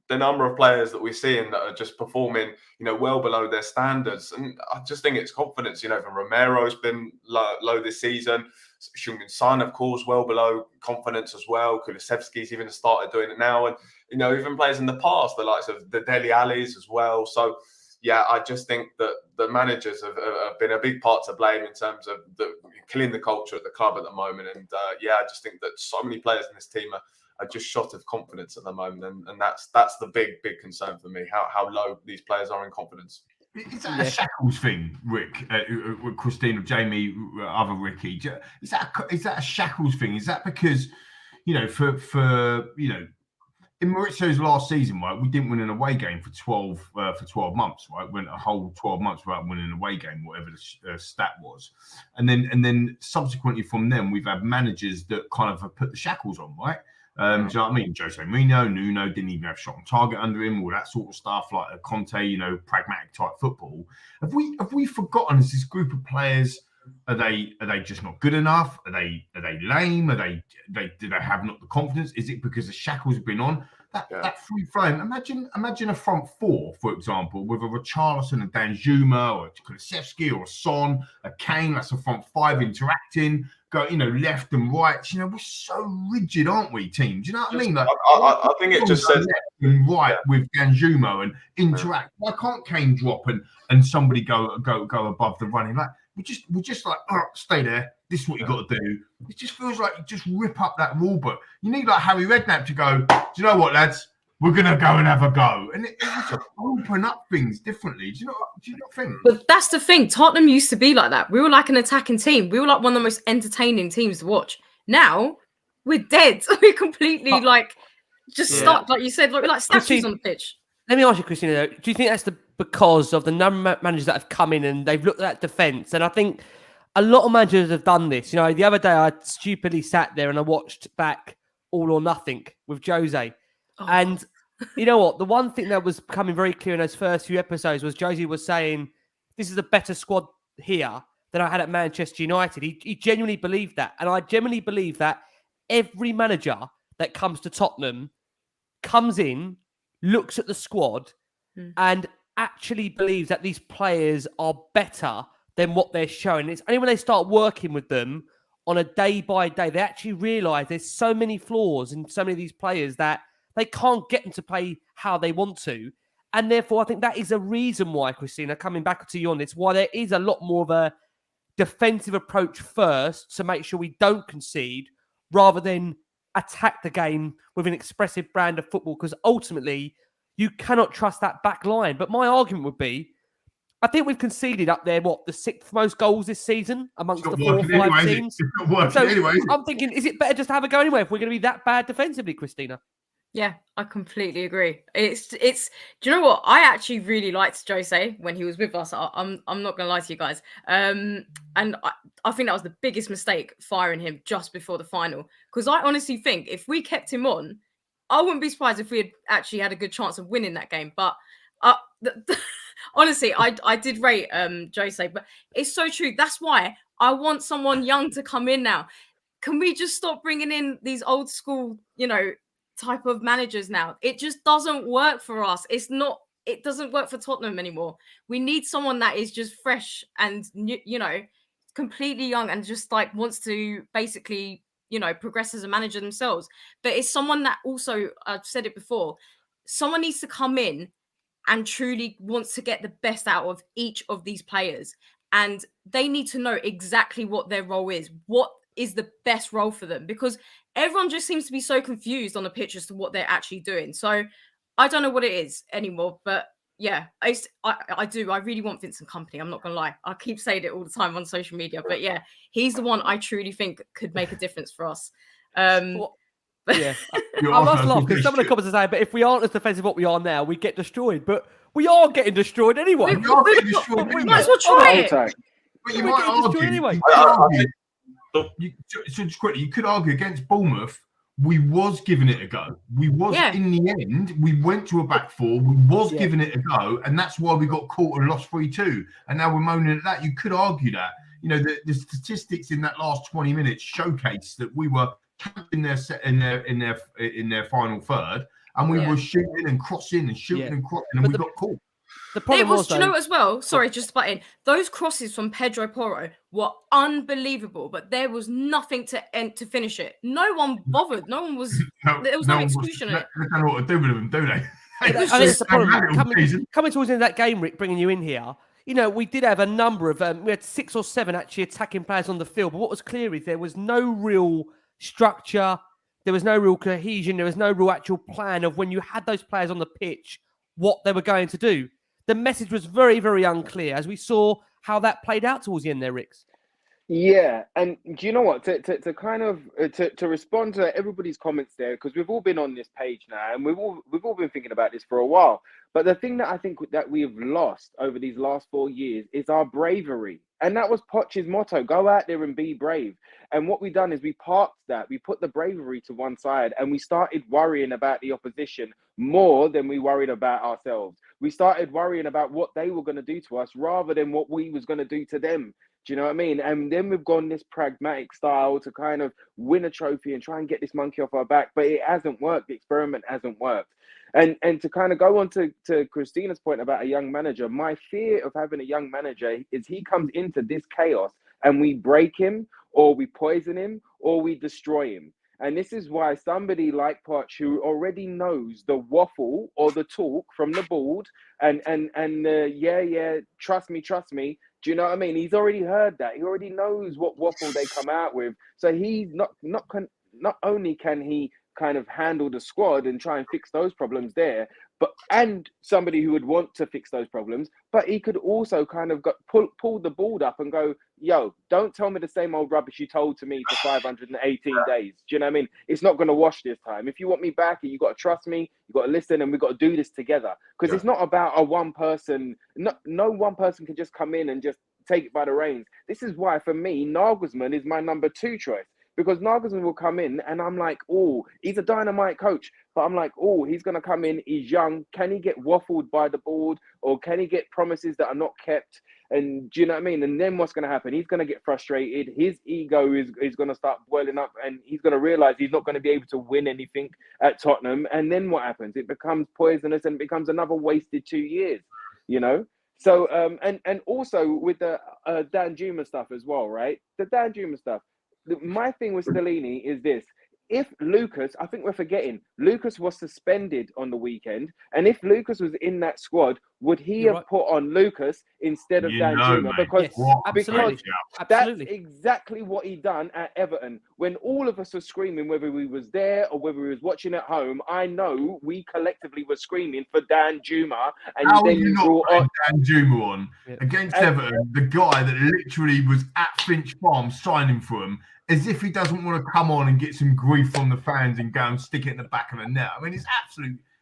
S4: the number of players that we're seeing that are just performing, well below their standards. And I just think it's confidence, even Romero's been low this season. Heung-min Son, of course, well below confidence as well. Kulusevski's even started doing it now. And, even players in the past, the likes of the Dele Allis as well. So, I just think that the managers have been a big part to blame in terms of killing the culture at the club at the moment. And, I just think that so many players in this team are just shot of confidence at the moment, and that's the big concern for me. How low these players are in confidence.
S2: Is that a Shackles thing, Rick? With Christina, Jamie, other Ricky? Is that a Shackles thing? Is that because in Maurizio's last season, right, we didn't win an away game for 12 months, right? Went a whole 12 months without winning an away game, whatever the stat was. And then subsequently from them, we've had managers that kind of have put the shackles on, right? Do you know what I mean? Jose Mourinho, Nuno didn't even have shot on target under him, all that sort of stuff, like a Conte, pragmatic type football. Have we forgotten as this group of players? Are they just not good enough? Are they lame? Do they have not the confidence? Is it because the shackles have been on? That free flowing. Imagine a front four, for example, with a Richarlison, a Danjuma, or a Kulusevski, or a Son, a Kane. That's a front five interacting, go left and right. We're so rigid, aren't we, team? Do you know what I mean? Like,
S4: I think it just says
S2: left and right with Danjuma and interact. Why can't Kane drop and somebody go above the running? Like we're just like, stay there. This is what you got to do. It just feels like you just rip up that rule book. You need like Harry Redknapp to go, do you know what, lads? We're going to go and have a go. And it would just open up things differently. Do you not think?
S5: But that's the thing. Tottenham used to be like that. We were like an attacking team. We were like one of the most entertaining teams to watch. Now, we're dead. We're completely stuck. Like you said, we're like statues on the pitch.
S1: Let me ask you, Christina, do you think that's because of the number of managers that have come in and they've looked at that defence? And I think a lot of managers have done this. The other day I stupidly sat there and I watched back All or Nothing with Jose. Oh. And you know what? The one thing that was becoming very clear in those first few episodes was Jose was saying, this is a better squad here than I had at Manchester United. He genuinely believed that. And I genuinely believe that every manager that comes to Tottenham comes in, looks at the squad and actually believes that these players are better than what they're showing. It's only when they start working with them on a day by day, they actually realise there's so many flaws in so many of these players that they can't get them to play how they want to. And therefore, I think that is a reason why, Christina, coming back to you on this, why there is a lot more of a defensive approach first to make sure we don't concede rather than attack the game with an expressive brand of football, because ultimately you cannot trust that back line. But my argument would be, I think we've conceded up there, the 6th most goals this season amongst the 4 or 5 teams.
S2: It's not working anyway.
S1: I'm thinking, is it better just to have a go anyway if we're going to be that bad defensively, Christina?
S5: Yeah, I completely agree. It's. Do you know what? I actually really liked Jose when he was with us. I'm not gonna lie to you guys. And I think that was the biggest mistake, firing him just before the final. Because I honestly think if we kept him on, I wouldn't be surprised if we had actually had a good chance of winning that game. But honestly, I did rate Jose, but it's so true. That's why I want someone young to come in now. Can we just stop bringing in these old school, type of managers now? It just doesn't work for us. It doesn't work for Tottenham anymore. We need someone that is just fresh and completely young and just like wants to basically progress as a manager themselves. But it's someone that also, I've said it before, someone needs to come in and truly wants to get the best out of each of these players, and they need to know exactly what their role is, what is the best role for them, because everyone just seems to be so confused on the pitch as to what they're actually doing. So I don't know what it is anymore, but yeah, I do. I really want Vincent Kompany. I'm not going to lie. I keep saying it all the time on social media, but yeah, he's the one I truly think could make a difference for us.
S1: Yeah, I must laugh because some of the comments are saying, but if we aren't as defensive what we are now, we get destroyed. But we are getting destroyed anyway.
S5: We might as well try it.
S2: But you might argue
S1: anyway.
S2: Just quickly, you could argue against Bournemouth. We was giving it a go. We was in the end. We went to a back four. We was giving it a go, and that's why we got caught and lost 3-2. And now we're moaning at that. You could argue that. The statistics in that last 20 minutes showcase that we were in their final third, and we were shooting and crossing and shooting and crossing, and we got caught.
S1: The problem was,
S5: do you know as well? Sorry, just to butt in. Those crosses from Pedro Porro were unbelievable, but there was nothing to finish it. No one bothered. No one was. There was no execution.
S2: They don't know what to do with them, do they?
S1: It's the problem. Coming towards the end of that game, Rick, bringing you in here. We did have a number of. We had 6 or 7 actually attacking players on the field, but what was clear is there was no real structure. There was no real cohesion. There was no real actual plan of when you had those players on the pitch, what they were going to do. The message was very, very unclear, as we saw how that played out towards the end there, Ricks.
S3: Yeah, and do you know what? To kind of to respond to everybody's comments there, because we've all been on this page now, and we've all been thinking about this for a while. But the thing that I think that we have lost over these last 4 years is our bravery, and that was Poch's motto: go out there and be brave. And what we done is we parked that, we put the bravery to one side, and we started worrying about the opposition more than we worried about ourselves. We started worrying about what they were going to do to us rather than what we was going to do to them. Do you know what I mean? And then we've gone this pragmatic style to kind of win a trophy and try and get this monkey off our back, but it hasn't worked. The experiment hasn't worked. And to kind of go on to Christina's point about a young manager, my fear of having a young manager is he comes into this chaos and we break him, or we poison him, or we destroy him. And this is why somebody like Poch, who already knows the waffle or the talk from the board, and trust me. Do you know what I mean? He's already heard that. He already knows what waffle they come out with. So he's not only can he kind of handle the squad and try and fix those problems there, and somebody who would want to fix those problems, but he could also kind of pull the board up and go, yo, don't tell me the same old rubbish you told to me for 518 days. Do you know what I mean? It's not going to wash this time. If you want me back, you got to trust me, you got to listen, and we've got to do this together. Because it's not about a one person. No one person can just come in and just take it by the reins. This is why, for me, Nagelsmann is my number 2 choice. Because Nagelsmann will come in and I'm like, oh, he's a dynamite coach. But I'm like, oh, he's going to come in. He's young. Can he get waffled by the board? Or can he get promises that are not kept? And do you know what I mean? And then what's going to happen? He's going to get frustrated. His ego is going to start boiling up. And he's going to realize he's not going to be able to win anything at Tottenham. And then what happens? It becomes poisonous and it becomes another wasted 2 years, you know? So, and also with the Danjuma stuff as well, right? The Danjuma stuff. My thing with Stellini is this. If Lucas, I think we're forgetting, Lucas was suspended on the weekend. And if Lucas was in that squad, would he have put on Lucas instead of Danjuma? Because that's exactly what he done at Everton. When all of us were screaming, whether we was there or whether we was watching at home, I know we collectively were screaming for Danjuma. And
S2: how
S3: then you brought
S2: Danjuma on against Everton, the guy that literally was at Finch Farm signing for him, as if he doesn't want to come on and get some grief from the fans and go and stick it in the back of the net. I mean,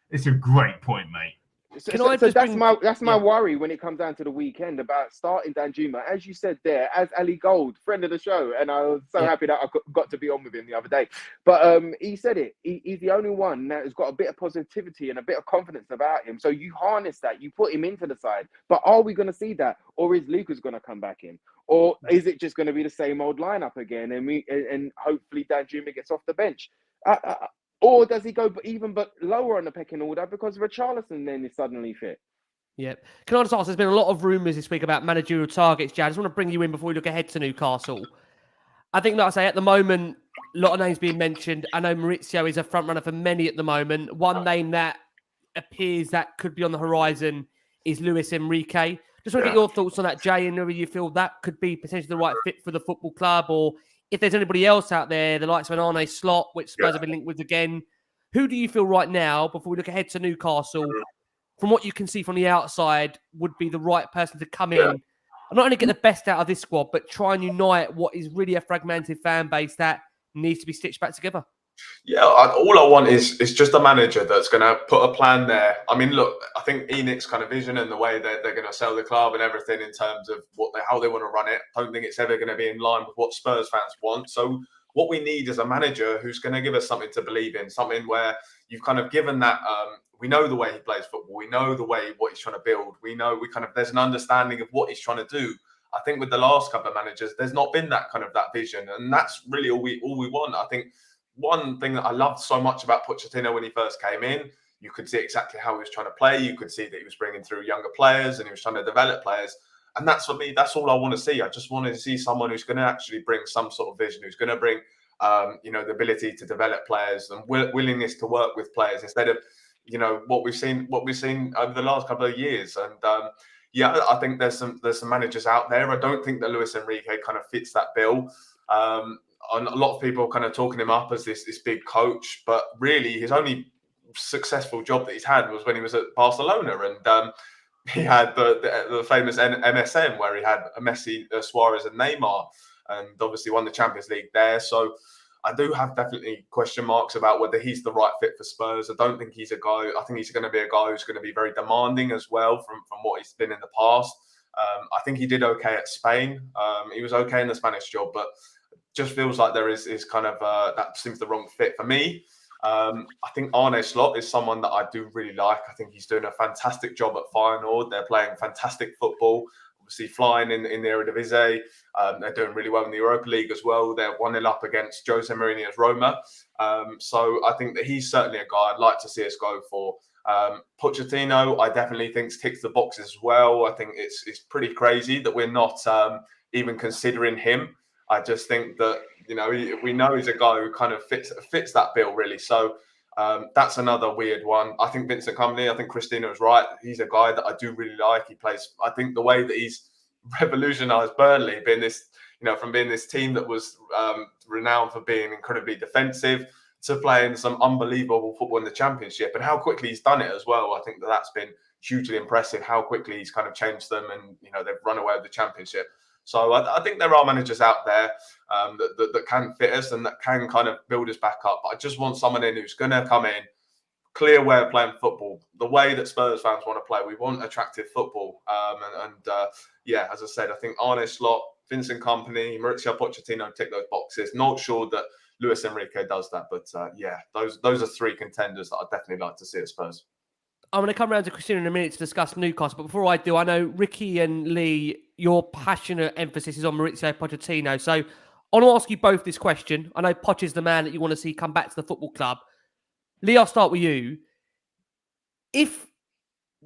S2: it's a great point, mate.
S3: So that's my worry when it comes down to the weekend about starting Danjuma. As you said there, as Ali Gold, friend of the show, and I was so happy that I got to be on with him the other day. But he said it. He's the only one that has got a bit of positivity and a bit of confidence about him. So you harness that, you put him into the side. But are we going to see that? Or is Lucas going to come back in? Or is it just going to be the same old lineup again? And hopefully Danjuma gets off the bench. Or does he go but lower on the pecking order because Richarlison then is suddenly fit?
S1: Yeah. Can I just ask, there's been a lot of rumours this week about managerial targets, Jad. I just want to bring you in before we look ahead to Newcastle. I think, like I say, at the moment, a lot of names being mentioned. I know Maurizio is a front runner for many at the moment. One name that appears that could be on the horizon is Luis Enrique. Just want to get your thoughts on that, Jay, and whether you feel that could be potentially the right fit for the football club, or if there's anybody else out there, the likes of an Arne Slot, which Spurs have been linked with again. Who do you feel right now, before we look ahead to Newcastle, from what you can see from the outside, would be the right person to come in and not only get the best out of this squad, but try and unite what is really a fragmented fan base that needs to be stitched back together?
S4: Yeah, all I want is just a manager that's going to put a plan there. I mean, look, I think ENIC's kind of vision and the way that they're going to sell the club and everything in terms of how they want to run it, I don't think it's ever going to be in line with what Spurs fans want. So what we need is a manager who's going to give us something to believe in, something where you've kind of given that. We know the way he plays football. We know what he's trying to build. We know there's an understanding of what he's trying to do. I think with the last couple of managers, there's not been that vision, and that's really all we want. I think. One thing that I loved so much about Pochettino when he first came in, you could see exactly how he was trying to play. You could see that he was bringing through younger players and he was trying to develop players. And that's, for me, that's all I want to see. I just want to see someone who's going to actually bring some sort of vision, who's going to bring, the ability to develop players and willingness to work with players instead of, what we've seen over the last couple of years. And I think there's some managers out there. I don't think that Luis Enrique kind of fits that bill. A lot of people kind of talking him up as this big coach, but really his only successful job that he's had was when he was at Barcelona, and he had the famous MSN where he had Messi, Suarez, and Neymar. and obviously won the Champions League there. So I do have definitely question marks about whether he's the right fit for Spurs. I don't think he's a guy. I think he's going to be a guy who's going to be very demanding as well from what he's been in the past. I think he did okay at Spain. He was okay in the Spanish job, but just feels like there is kind of that seems the wrong fit for me. I think Arne Slot is someone that I do really like. I think he's doing a fantastic job at Feyenoord. They're playing fantastic football. Obviously flying in the Eredivisie. They're doing really well in the Europa League as well. They're 1-0 up against Jose Mourinho's Roma. So I think that he's certainly a guy I'd like to see us go for. Pochettino, I definitely think ticks the boxes as well. I think it's pretty crazy that we're not even considering him. I just think that, we know he's a guy who kind of fits that bill really. So that's another weird one. I think Vincent Kompany, I think Christina was right. He's a guy that I do really like. He plays, I think the way that he's revolutionised Burnley, being this, from being this team that was renowned for being incredibly defensive to playing some unbelievable football in the Championship, and how quickly he's done it as well. I think that's been hugely impressive, how quickly he's kind of changed them, and they've run away with the Championship. So I think there are managers out there that can fit us and that can kind of build us back up. But I just want someone in who's going to come in, clear way of playing football, the way that Spurs fans want to play. We want attractive football. Yeah, as I said, I think Arne Slot, Vincent Kompany, Mauricio Pochettino tick those boxes. Not sure that Luis Enrique does that, but yeah, those are three contenders that I'd definitely like to see at Spurs.
S1: I'm going to come around to Christina in a minute to discuss Newcastle, but before I do, I know Ricky and Lee, your passionate emphasis is on Mauricio Pochettino. So I want to ask you both this question. I know Poch is the man that you want to see come back to the football club. Lee, I'll start with you. If,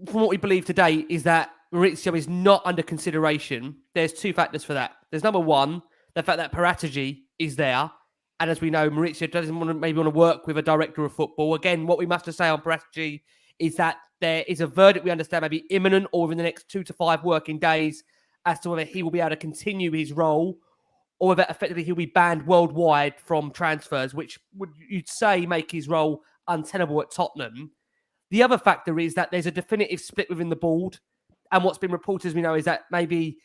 S1: from what we believe today, is that Mauricio is not under consideration, there's two factors for that. There's number one, the fact that Paratici is there. And as we know, Mauricio doesn't want to work with a director of football. Again, what we must say on Paratici is that there is a verdict we understand maybe imminent or within the next 2 to 5 working days as to whether he will be able to continue his role or whether effectively he'll be banned worldwide from transfers, which would, you'd say, make his role untenable at Tottenham. The other factor is that there's a definitive split within the board. And what's been reported, as we know, is that maybe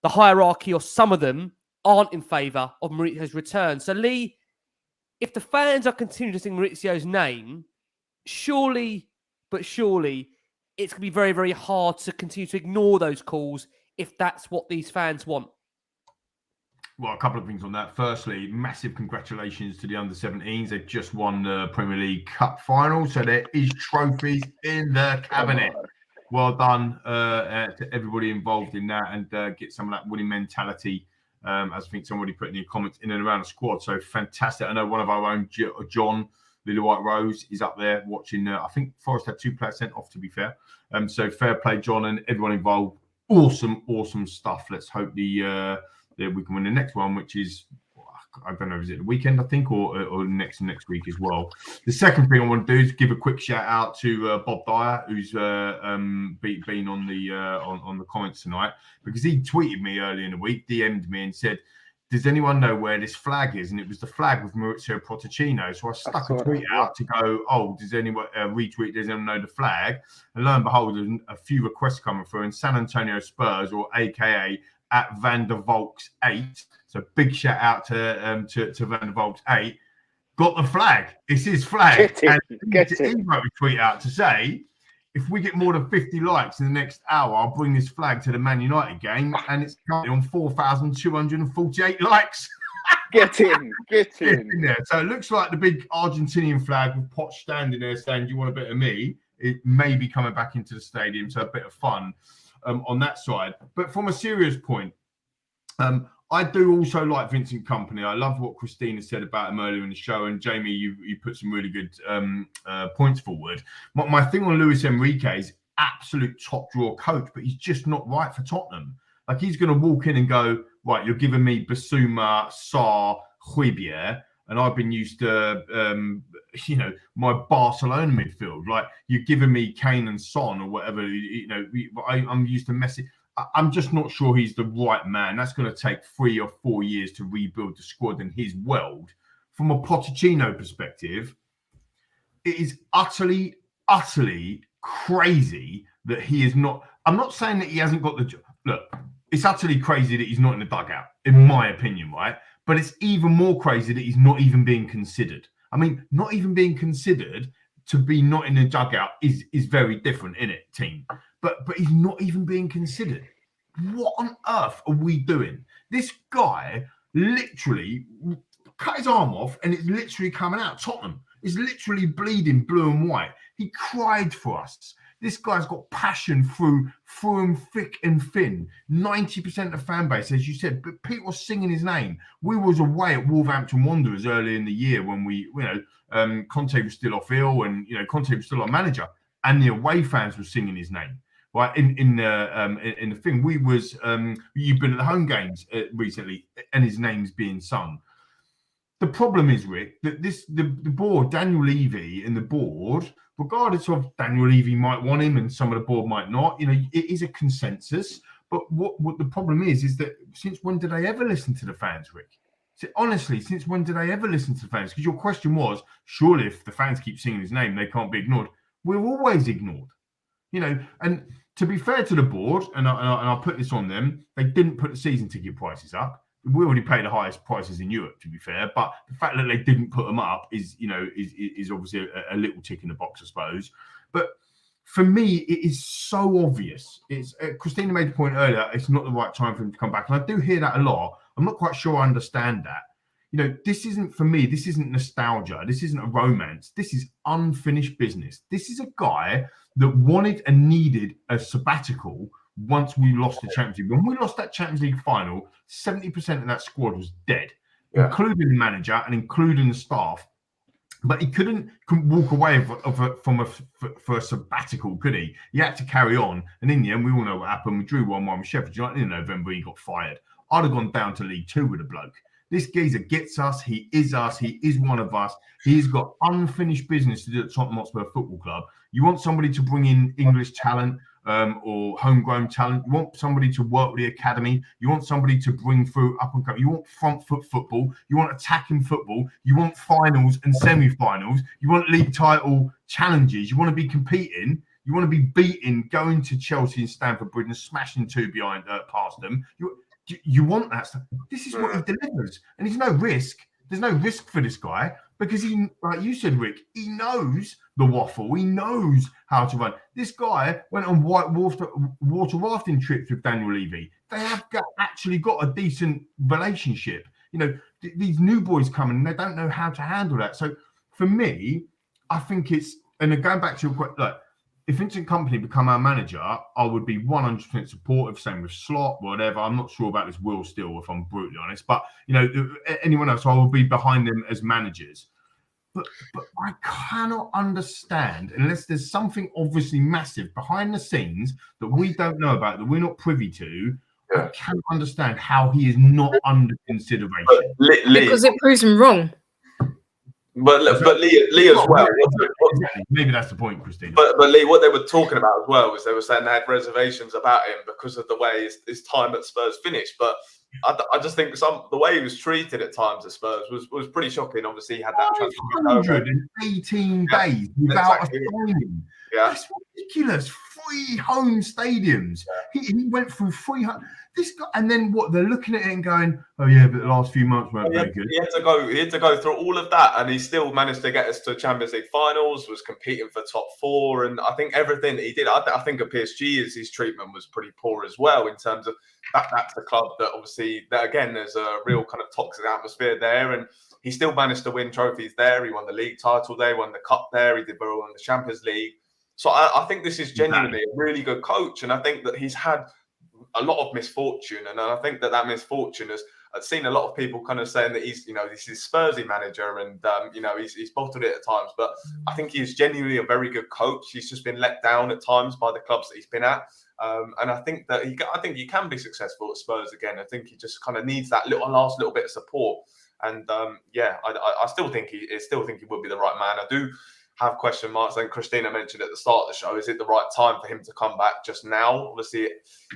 S1: the hierarchy or some of them aren't in favour of Mauricio's return. So, Lee, if the fans are continuing to sing Mauricio's name, surely it's going to be very, very hard to continue to ignore those calls if that's what these fans want.
S2: Well, a couple of things on that. Firstly, massive congratulations to the under-17s. They've just won the Premier League Cup final, so there is trophies in the cabinet. Well done to everybody involved in that, and get some of that winning mentality, as I think somebody put in the comments, in and around the squad. So fantastic. I know one of our own, John, Little White Rose, is up there watching. I think Forest had 2 players sent off, to be fair. So fair play, John, and everyone involved. Awesome stuff. Let's hope we can win the next one, which is, I don't know, is it the weekend, I think, or next week as well. The second thing I want to do is give a quick shout out to Bob Dyer, who's been on the comments tonight, because he tweeted me earlier in the week, DM'd me and said, does anyone know where this flag is? And it was the flag with Mauricio Pochettino. So I stuck a tweet out to go, oh, does anyone retweet? Does anyone know the flag? And lo and behold, there's a few requests coming through. And San Antonio Spurs, or AKA at Van der Volks 8. So big shout out to Van der Volks 8. Got the flag. It's his flag. He wrote a tweet out to say, if we get more than 50 likes in the next hour, I'll bring this flag to the Man United game. And it's currently on 4,248 likes.
S3: Get in
S2: there. So it looks like the big Argentinian flag with Poch standing there saying, do you want a bit of me? It may be coming back into the stadium. So a bit of fun on that side. But from a serious point, I do also like Vincent Kompany. I love what Christina said about him earlier in the show. And Jamie, you put some really good points forward. My thing on Luis Enrique is absolute top drawer coach, but he's just not right for Tottenham. Like, he's going to walk in and go, right, you're giving me Basuma, Sarr, Højbjerg, and I've been used to, my Barcelona midfield. Like, you're giving me Kane and Son or whatever. I'm used to Messi. I'm just not sure he's the right man. That's going to take 3 or 4 years to rebuild the squad in his world. From a Pochettino perspective, it is utterly crazy that he is not. I'm not saying that he hasn't got the job. Look, it's utterly crazy that he's not in the dugout, in my opinion, right? But it's even more crazy that he's not even being considered. I mean, not even being considered to be not in the dugout is very different, isn't it, team? But he's not even being considered. What on earth are we doing? This guy literally cut his arm off and it's literally coming out. Tottenham is literally bleeding blue and white. He cried for us. This guy's got passion through him thick and thin. 90% of the fan base, as you said, but people were singing his name. We was away at Wolverhampton Wanderers early in the year when Conte was still off ill and, Conte was still our manager and the away fans were singing his name. Right in the thing, you've been at the home games recently, and his name's being sung. The problem is, Rick, that the board, Daniel Levy and the board, regardless of Daniel Levy might want him and some of the board might not, it is a consensus. But what the problem is that since when did they ever listen to the fans, Rick? So honestly, since when did they ever listen to the fans? Because your question was, surely if the fans keep singing his name, they can't be ignored. We're always ignored. And to be fair to the board, and I'll put this on them, they didn't put the season ticket prices up. We already pay the highest prices in Europe, to be fair. But the fact that they didn't put them up is obviously a little tick in the box, I suppose. But for me, it is so obvious. It's Christina made the point earlier. It's not the right time for him to come back, and I do hear that a lot. I'm not quite sure I understand that. This isn't, for me, this isn't nostalgia. This isn't a romance. This is unfinished business. This is a guy that wanted and needed a sabbatical once we lost the Champions League. When we lost that Champions League final, 70% of that squad was dead, including the manager and including the staff. But he couldn't walk away for a sabbatical, could he? He had to carry on. And in the end, we all know what happened. We drew 1-1 with Sheffield United in November. He got fired. I'd have gone down to League Two with a bloke. This geezer gets us. He is us. He is one of us. He's got unfinished business to do at Tottenham Hotspur Football Club. You want somebody to bring in English talent or homegrown talent. You want somebody to work with the academy. You want somebody to bring through up and come. You want front foot football. You want attacking football. You want finals and semi-finals. You want league title challenges. You want to be competing. You want to be beating, going to Chelsea and Stamford Bridge and smashing two behind past them. You want that stuff. This is what he delivers. And there's no risk. There's no risk for this guy because he, like you said, Rick, he knows the waffle. He knows how to run. This guy went on white water rafting trips with Daniel Levy. They have actually got a decent relationship. These new boys come and they don't know how to handle that. So for me, I think it's, and going back to your question, look, if Vincent Kompany become our manager, I would be 100% supportive. Same with Slot, whatever. I'm not sure about this Will still, if I'm brutally honest. But anyone else, I would be behind them as managers. But I cannot understand unless there's something obviously massive behind the scenes that we don't know about, that we're not privy to. I cannot understand how he is not under consideration.
S5: Because it proves him wrong.
S4: But Lee as well.
S2: Exactly. Maybe that's the point, Christina.
S4: But Lee, what they were talking about as well was they were saying they had reservations about him because of the way his time at Spurs finished. But I just think the way he was treated at times at Spurs was pretty shocking. Obviously, he had that
S2: 118 days without a signing.
S4: Yeah,
S2: that's ridiculous. 3 home stadiums. He went through 300. This guy, and then what? They're looking at it and going, "Oh yeah, but the last few months weren't very good."
S4: He had to go through all of that, and he still managed to get us to Champions League finals. Was competing for top 4, and I think everything he did. I think at PSG, his treatment was pretty poor as well in terms of that's the club that obviously again there's a real kind of toxic atmosphere there, and he still managed to win trophies there. He won the league title there, won the cup there. He did very well in the Champions League. So I think this is genuinely a really good coach, and I think that he's had a lot of misfortune, and I think that misfortune has. I've seen a lot of people kind of saying that he's, this is Spursy manager, and he's bottled it at times. But I think he's genuinely a very good coach. He's just been let down at times by the clubs that he's been at, and I think that he can be successful at Spurs again. I think he just kind of needs that last little bit of support, and I still think he would be the right man. I do have question marks. And Christina mentioned at the start of the show, is it the right time for him to come back just now? Obviously,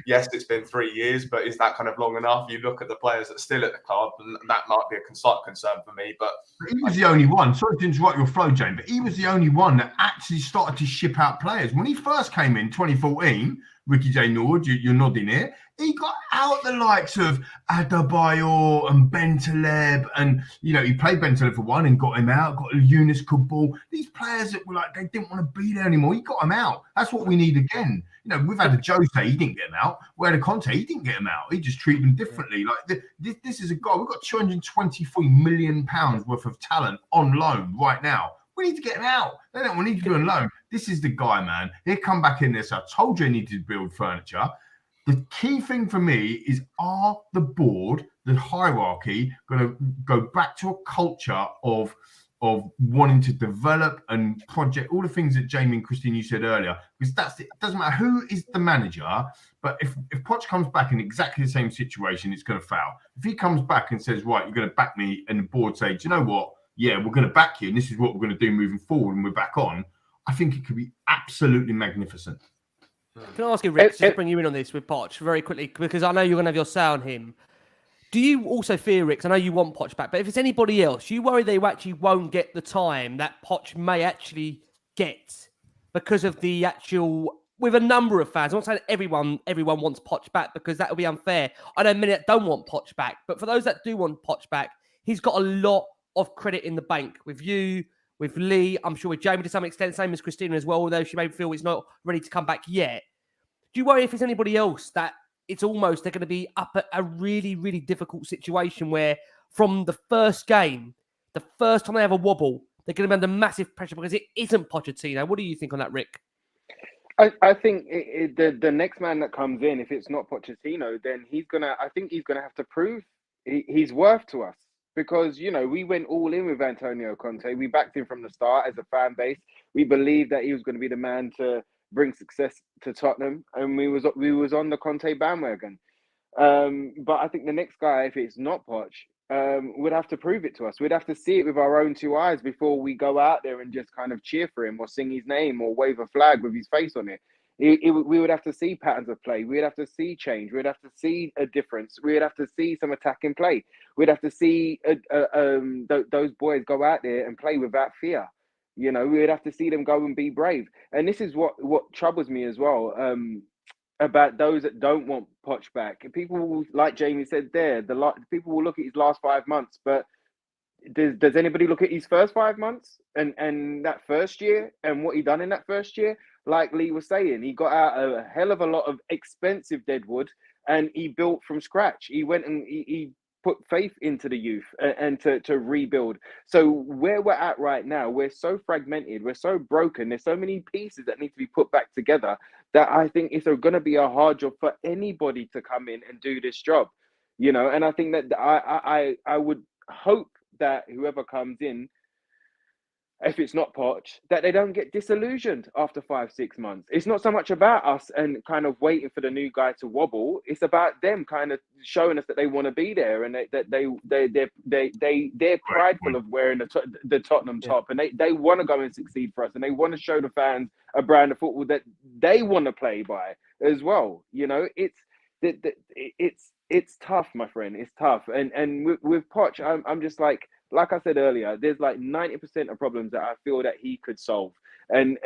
S4: yes, it's been 3 years, but is that kind of long enough? You look at the players that are still at the club, and that might be a slight concern for me. But
S2: he was the only one. Sorry to interrupt your flow, Jane, but he was the only one that actually started to ship out players. When he first came in 2014, Ricky J. Norwood, you're nodding here. He got out the likes of Adebayor and Bentaleb, and he played Bentaleb for one and got him out. Got Yunus Kabul. These players that were like they didn't want to be there anymore. He got them out. That's what we need again. We've had a Jose, he didn't get him out. We had a Conte, he didn't get him out. He just treated them differently. Like this is a guy. We've got £223 million worth of talent on loan right now. We need to get him out. They don't want to do on loan. This is the guy, man. He'll come back in there. So I told you I needed to build furniture. The key thing for me is, are the board, the hierarchy, going to go back to a culture of wanting to develop and project all the things that Jamie and Christine, you said earlier, because it doesn't matter who is the manager, but if Poch comes back in exactly the same situation, it's going to fail. If he comes back and says, right, you're going to back me, and the board say, do you know what? Yeah, we're going to back you, and this is what we're going to do moving forward, and we're back on, I think it could be absolutely magnificent.
S1: Can I ask you, Rick, just to bring you in on this with Poch very quickly, because I know you're going to have your say on him. Do you also fear, Rick, I know you want Poch back, but if it's anybody else, you worry they actually won't get the time that Poch may actually get because of the actual, with a number of fans. I'm not saying everyone wants Poch back, because that would be unfair. I know many that don't want Poch back, but for those that do want Poch back, he's got a lot of credit in the bank with you, with Lee, I'm sure with Jamie to some extent, same as Christina as well, although she may feel it's not ready to come back yet. Do you worry if it's anybody else that it's almost they're going to be up at a really, really difficult situation where from the first game, the first time they have a wobble, they're going to be under massive pressure because it isn't Pochettino? What do you think on that, Rick?
S3: I think the next man that comes in, if it's not Pochettino, then I think he's gonna have to prove his worth to us. Because, we went all in with Antonio Conte. We backed him from the start as a fan base. We believed that he was going to be the man to bring success to Tottenham. And we was on the Conte bandwagon. But I think the next guy, if it's not Poch, would have to prove it to us. We'd have to see it with our own two eyes before we go out there and just kind of cheer for him or sing his name or wave a flag with his face on it. We would have to see patterns of play. We'd have to see change. We'd have to see a difference. We'd have to see some attacking play. We'd have to see those boys go out there and play without fear. We'd have to see them go and be brave. And this is what troubles me as well about those that don't want Poch back. People will, like Jamie said there, people will look at his last 5 months, but does anybody look at his first 5 months and that first year and what he done in that first year? Like Lee was saying, he got out a hell of a lot of expensive deadwood and he built from scratch. He went and he put faith into the youth and to rebuild. So where we're at right now, we're so fragmented, we're so broken, there's so many pieces that need to be put back together that I think it's going to be a hard job for anybody to come in and do this job. And I think that I would hope that whoever comes in, if it's not Poch, that they don't get disillusioned after 5-6 months. It's not so much about us and kind of waiting for the new guy to wobble. It's about them kind of showing us that they want to be there and that they're prideful of wearing the Tottenham top, and they want to go and succeed for us, and they want to show the fans a brand of football that they want to play by as well. It's tough, my friend. It's tough, and with Poch, I'm just like I said earlier, there's like 90% of problems that I feel that he could solve. And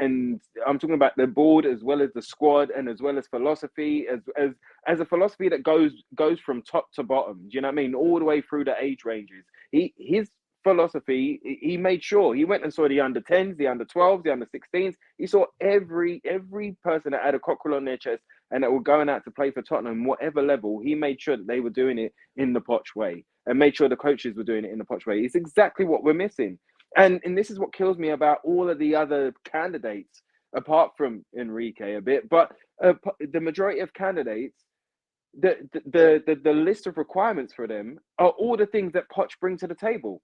S3: I'm talking about the board as well as the squad and as well as philosophy, as a philosophy that goes from top to bottom. Do you know what I mean? All the way through the age ranges. His philosophy, he made sure he went and saw the under 10s, the under 12s, the under 16s. He saw every person that had a cockerel on their chest and that were going out to play for Tottenham, whatever level. He made sure that they were doing it in the Poch way and made sure the coaches were doing it in the Poch way. It's exactly what we're missing. And this is what kills me about all of the other candidates, apart from Enrique a bit, but the majority of candidates, the list of requirements for them are all the things that Poch bring to the table.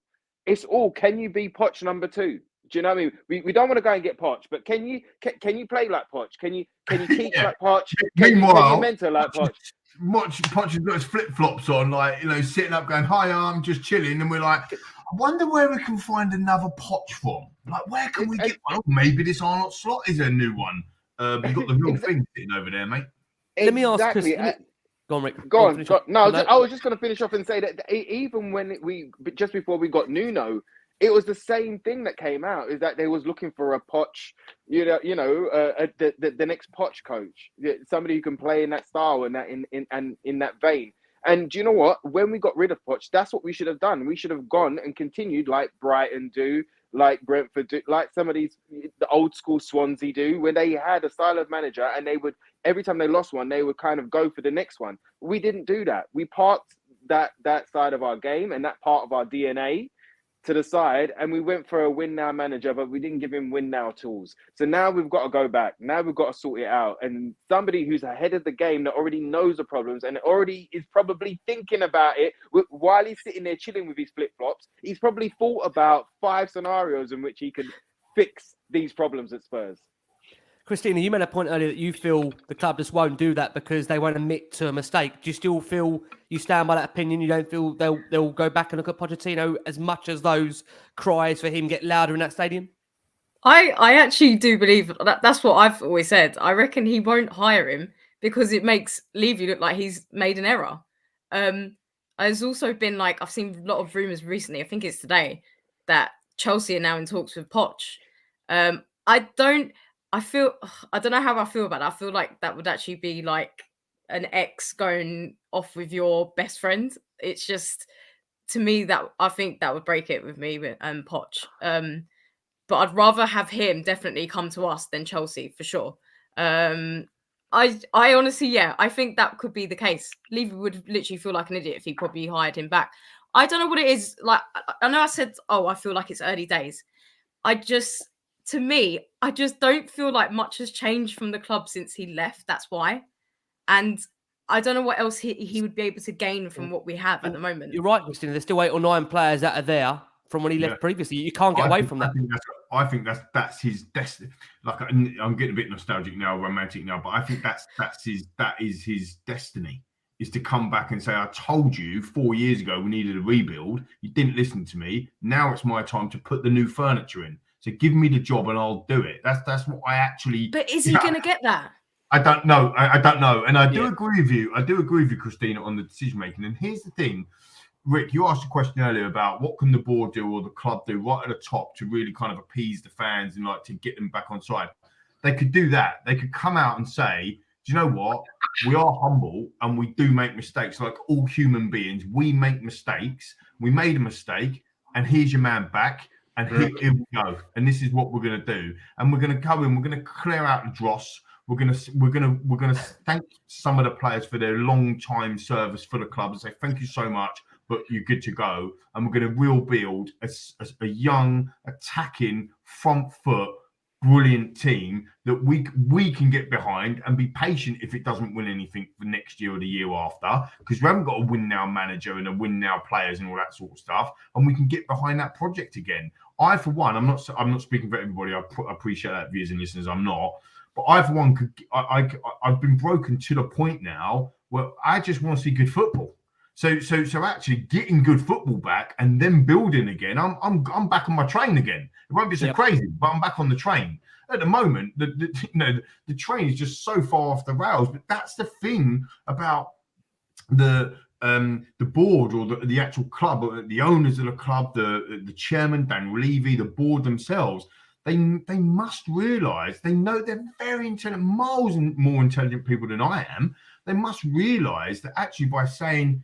S3: It's all, can you be Poch number 2? Do you know what I mean? We don't want to go and get Poch, but can you play like Poch? Can you teach like Poch? Can you mentor like Poch?
S2: Poch has got his flip-flops on, like, sitting up going, hi, I'm just chilling. And we're like, I wonder where we can find another Poch from. Like, where can we get one? Maybe this Arnold Slot is a new one. You've got the real thing sitting over there, mate.
S1: Let me ask Chris. Go on, Rick.
S3: Go on. No, I was just going to finish off and say that even when just before we got Nuno, it was the same thing that came out, is that they was looking for a Poch, the next Poch coach, somebody who can play in that style and that in that vein. And do you know what? When we got rid of Poch, that's what we should have done. We should have gone and continued like Brighton do, like Brentford do, like some of these, the old school Swansea do, where they had a style of manager and they would, every time they lost one, they would kind of go for the next one. We didn't do that. We parked that side of our game and that part of our DNA to the side, and we went for a win now manager, but we didn't give him win now tools. So now we've got to go back. Now we've got to sort it out. And somebody who's ahead of the game that already knows the problems and already is probably thinking about it while he's sitting there chilling with his flip-flops, he's probably thought about 5 scenarios in which he could fix these problems at Spurs.
S1: Christina, you made a point earlier that you feel the club just won't do that because they won't admit to a mistake. Do you still feel you stand by that opinion? You don't feel they'll go back and look at Pochettino as much as those cries for him get louder in that stadium?
S5: I actually do believe that's what I've always said. I reckon he won't hire him because it makes Levy look like he's made an error. There's also been I've seen a lot of rumours recently, I think it's today, that Chelsea are now in talks with Poch. I don't know how I feel about that. I feel like that would actually be like an ex going off with your best friend. It's just, to me, that I think that would break it with me and Poch. But I'd rather have him definitely come to us than Chelsea for sure. I honestly, I think that could be the case. Levy would literally feel like an idiot if he probably hired him back. I don't know what it is. I know I said, I feel like it's early days. To me, I just don't feel like much has changed from the club since he left. That's why. And I don't know what else he would be able to gain from what we have at the moment.
S1: You're right, Christina. There's still 8 or 9 players that are there from when he left previously. You can't get away from that.
S2: I think that's his destiny. I'm getting a bit nostalgic now, romantic now, but I think that is his destiny, is to come back and say, I told you 4 years ago we needed a rebuild. You didn't listen to me. Now it's my time to put the new furniture in. So give me the job and I'll do it. That's what I actually.
S5: But is he going to get that?
S2: I don't know. I don't know. And I do agree with you. I do agree with you, Christina, on the decision making. And here's the thing, Rick, you asked a question earlier about what can the board do or the club do right at the top to really kind of appease the fans and to get them back on side. They could do that. They could come out and say, do you know what? We are humble and we do make mistakes. Like all human beings, we make mistakes. We made a mistake, and here's your man back. And here we go. And this is what we're going to do. And we're going to go in. We're going to clear out the dross. We're going to thank some of the players for their long time service for the club and say thank you so much, but you're good to go. And we're going to rebuild a young, attacking, front foot, brilliant team that we can get behind and be patient if it doesn't win anything for next year or the year after, because we haven't got a win now manager and a win now players and all that sort of stuff, and we can get behind that project again. I, for one, I'm not speaking for everybody. I appreciate that, viewers and listeners. I'm not, but I, for one, I've been broken to the point now where I just want to see good football. So actually getting good football back and then building again, I'm back on my train again. It won't be so crazy, but I'm back on the train. At the moment, the train is just so far off the rails. But that's the thing about the board or the actual club, or the owners of the club, the chairman, Dan Levy, the board themselves. They must realise, they know they're very intelligent, miles more intelligent people than I am. They must realise that actually by saying,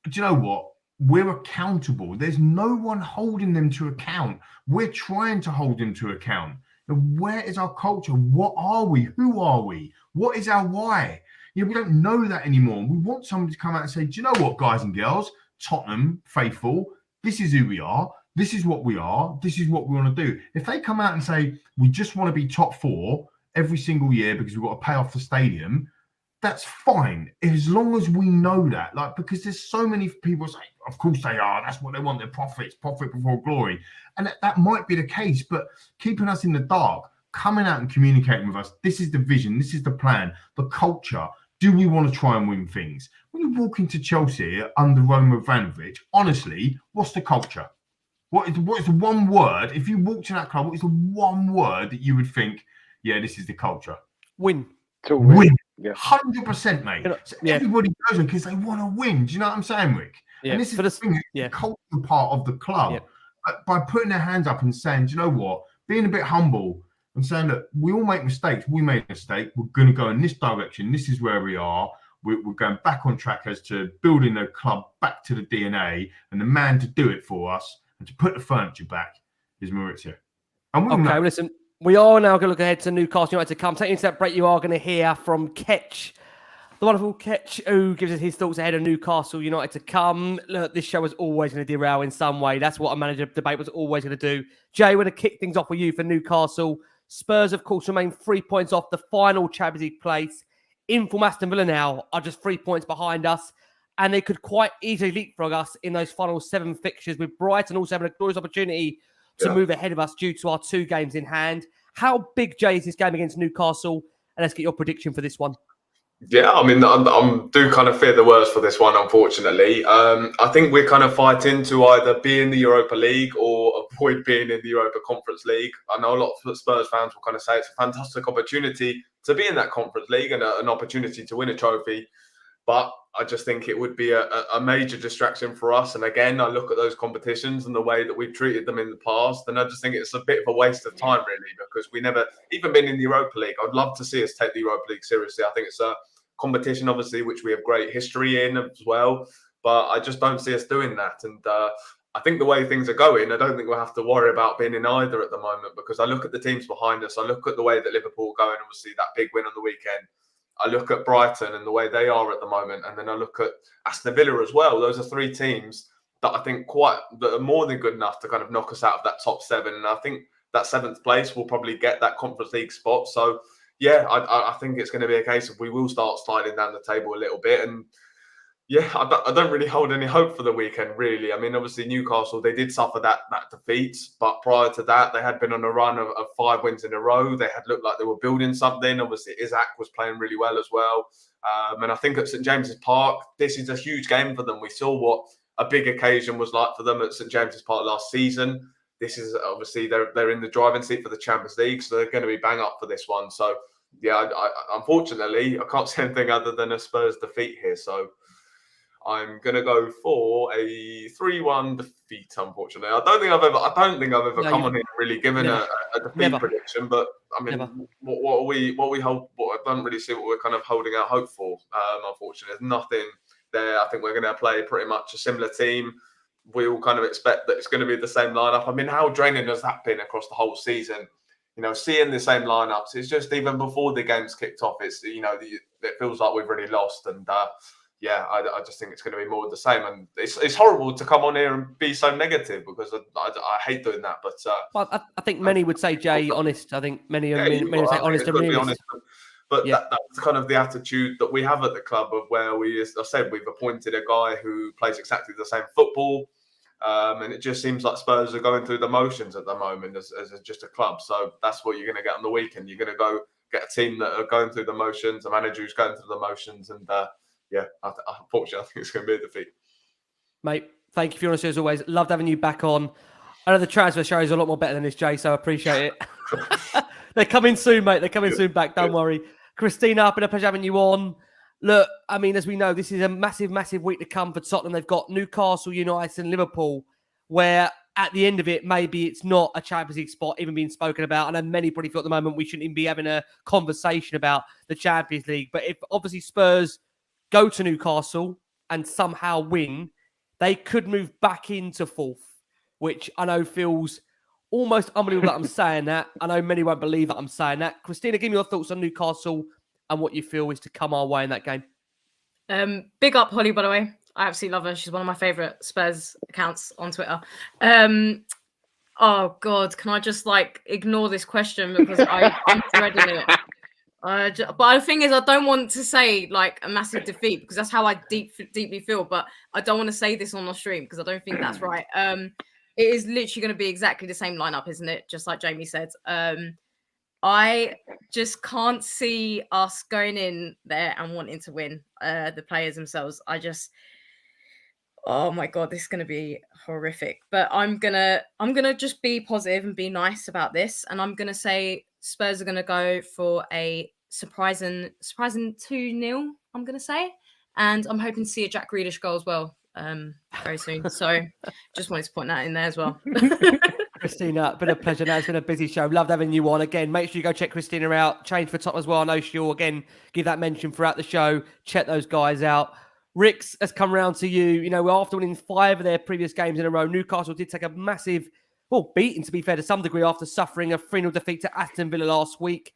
S2: do you know what? We're accountable. There's no one holding them to account. We're trying to hold them to account. And where is our culture? What are we? Who are we? What is our why? We don't know that anymore. We want somebody to come out and say, do you know what, guys and girls, Tottenham faithful, this is who we are. This is what we are. This is what we want to do. If they come out and say, we just want to be top 4 every single year because we've got to pay off the stadium, that's fine, as long as we know that. Because there's so many people say, of course they are. That's what they want. Their profit before glory. And that might be the case, but keeping us in the dark, coming out and communicating with us, this is the vision, this is the plan, the culture. Do we want to try and win things? When you walk into Chelsea under Roman Abramovich, honestly, what's the culture? What is the one word, if you walked in that club, what is the one word that you would think, yeah, this is the culture?
S1: Win.
S3: To win.
S2: 100%, mate. So everybody goes in because they want to win. Do you know what I'm saying, Rick? And this is the thing, the cultural part of the club. by putting their hands up and saying, do you know what, being a bit humble and saying that we all make mistakes. We made a mistake. We're going to go in this direction. This is where we are. We're going back on track as to building the club back to the DNA, and the man to do it for us and to put the furniture back is Maurizio. And
S1: Okay, well, listen, we are now going to look ahead to Newcastle United to come. Taking into that break, you are going to hear from Ketch, the wonderful Ketch, who gives us his thoughts ahead of Newcastle United to come. Look, this show was always going to derail in some way. That's what a manager debate was always going to do. Jay, we're going to kick things off with you for Newcastle. Spurs, of course, remain 3 points off the final Champions League place. In from Aston Villa now are just 3 points behind us, and they could quite easily leapfrog us in those final 7 fixtures, with Brighton also having a glorious opportunity to move ahead of us due to our 2 games in hand. How big, Jay, is this game against Newcastle? And let's get your prediction for this one.
S4: Yeah, I mean, I do kind of fear the worst for this one, unfortunately. I think we're kind of fighting to either be in the Europa League or avoid being in the Europa Conference League. I know a lot of Spurs fans will kind of say it's a fantastic opportunity to be in that Conference League and an opportunity to win a trophy. But I just think it would be a major distraction for us. And again, I look at those competitions and the way that we've treated them in the past, and I just think it's a bit of a waste of time, really, because we never even been in the Europa League. I'd love to see us take the Europa League seriously. I think it's a competition, obviously, which we have great history in as well. But I just don't see us doing that. And I think the way things are going, I don't think we'll have to worry about being in either at the moment, because I look at the teams behind us. I look at the way that Liverpool are going, obviously, that big win on the weekend. I look at Brighton and the way they are at the moment, and then I look at Aston Villa as well. Those are 3 teams that I think that are more than good enough to kind of knock us out of that top 7. And I think that 7th place will probably get that Conference League spot. So, yeah, I think it's going to be a case of we will start sliding down the table a little bit. And yeah, I don't really hold any hope for the weekend, really. I mean, obviously, Newcastle, they did suffer that defeat. But prior to that, they had been on a run of 5 wins in a row. They had looked like they were building something. Obviously, Isaac was playing really well as well. And I think at St James's Park, this is a huge game for them. We saw what a big occasion was like for them at St James's Park last season. This is obviously, they're in the driving seat for the Champions League, so they're going to be bang up for this one. So, yeah, I unfortunately, I can't say anything other than a Spurs defeat here. So, I'm gonna go for a 3-1 defeat. Unfortunately, I don't think I've ever come on here and really given a defeat prediction. But I mean, what we hope. I don't really see what we're kind of holding out hope for. Unfortunately, there's nothing there. I think we're going to play pretty much a similar team. We all kind of expect that it's going to be the same lineup. I mean, how draining has that been across the whole season? You know, seeing the same lineups. It's just even before the game's kicked off. It's it feels like we've really lost and. Yeah, I just think it's going to be more of the same, and it's horrible to come on here and be so negative because I hate doing that. But
S1: well, I think many would say, Jay, honest. I think many would say honest and realist.
S2: But that's kind of the attitude that we have at the club, of where as I said, we've appointed a guy who plays exactly the same football, and it just seems like Spurs are going through the motions at the moment as just a club. So that's what you're going to get on the weekend. You're going to go get a team that are going through the motions, a manager who's going through the motions, and yeah, unfortunately, I think it's going to be a defeat.
S1: Mate, thank you for your honesty as always. Loved having you back on. I know the transfer show is a lot more better than this, Jay, so I appreciate it. They're coming soon, mate. They're coming soon back. Don't worry. Christina, it's been a pleasure having you on. Look, I mean, as we know, this is a massive, massive week to come for Tottenham. They've got Newcastle United and Liverpool, where at the end of it, maybe it's not a Champions League spot even being spoken about. I know many probably feel at the moment we shouldn't even be having a conversation about the Champions League. But if obviously Spurs go to Newcastle and somehow win, they could move back into 4th, which I know feels almost unbelievable that I'm saying that. I know many won't believe that I'm saying that. Christina, give me your thoughts on Newcastle and what you feel is to come our way in that game.
S5: Big up Holly, by the way. I absolutely love her. She's one of my favourite Spurs accounts on Twitter. Oh, God, can I just ignore this question because I'm dreading it. But the thing is, I don't want to say a massive defeat because that's how I deeply feel. But I don't want to say this on the stream because I don't think that's right. It is literally going to be exactly the same lineup, isn't it? Just like Jamie said. I just can't see us going in there and wanting to win. The players themselves. Oh my God, this is going to be horrific. But I'm gonna just be positive and be nice about this, and I'm gonna say Spurs are going to go for a surprising 2-0, I'm going to say. And I'm hoping to see a Jack Grealish goal as well. very soon. So just wanted to point that in there as well.
S1: Christina, been a pleasure. Now it's been a busy show. Loved having you on. Again, make sure you go check Christina out. Change for Tottenham as well. I know she'll again give that mention throughout the show. Check those guys out. Ricks has come round to you. You know, after winning 5 of their previous games in a row, Newcastle did take a massive, beating to be fair to some degree after suffering a 3-0 defeat to Aston Villa last week.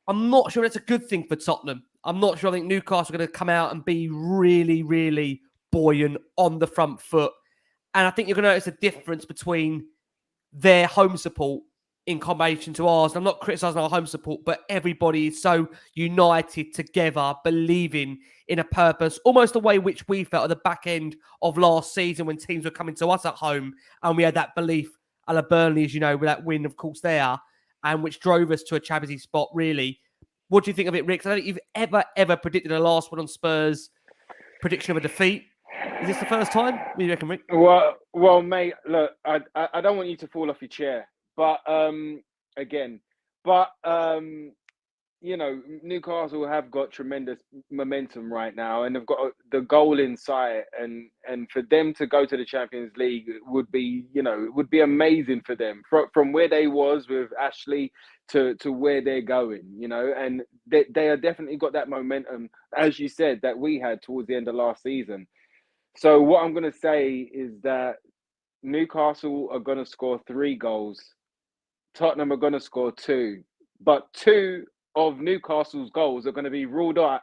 S1: I'm not sure that's a good thing for Tottenham. I'm not sure. I think Newcastle are going to come out and be really, really buoyant on the front foot. And I think you're going to notice a difference between their home support in combination to ours. And I'm not criticising our home support, but everybody is so united together, believing in a purpose, almost the way which we felt at the back end of last season when teams were coming to us at home and we had that belief, a la Burnley, as you know, with that win, of course, there, and which drove us to a Champions League spot, really. What do you think of it, Rick? I don't think you've ever predicted a last one on Spurs prediction of a defeat. Is this the first time? What do you reckon, Rick?
S3: Well, mate, look, I don't want you to fall off your chair, but you know, Newcastle have got tremendous momentum right now, and they've got the goal in sight, and for them to go to the Champions League would be amazing for them from where they was with Ashley to where they're going, you know, and they are definitely got that momentum, as you said, that we had towards the end of last season. So what I'm going to say is that Newcastle are going to score 3 goals. Tottenham are going to score 2, but 2 of Newcastle's goals are going to be ruled out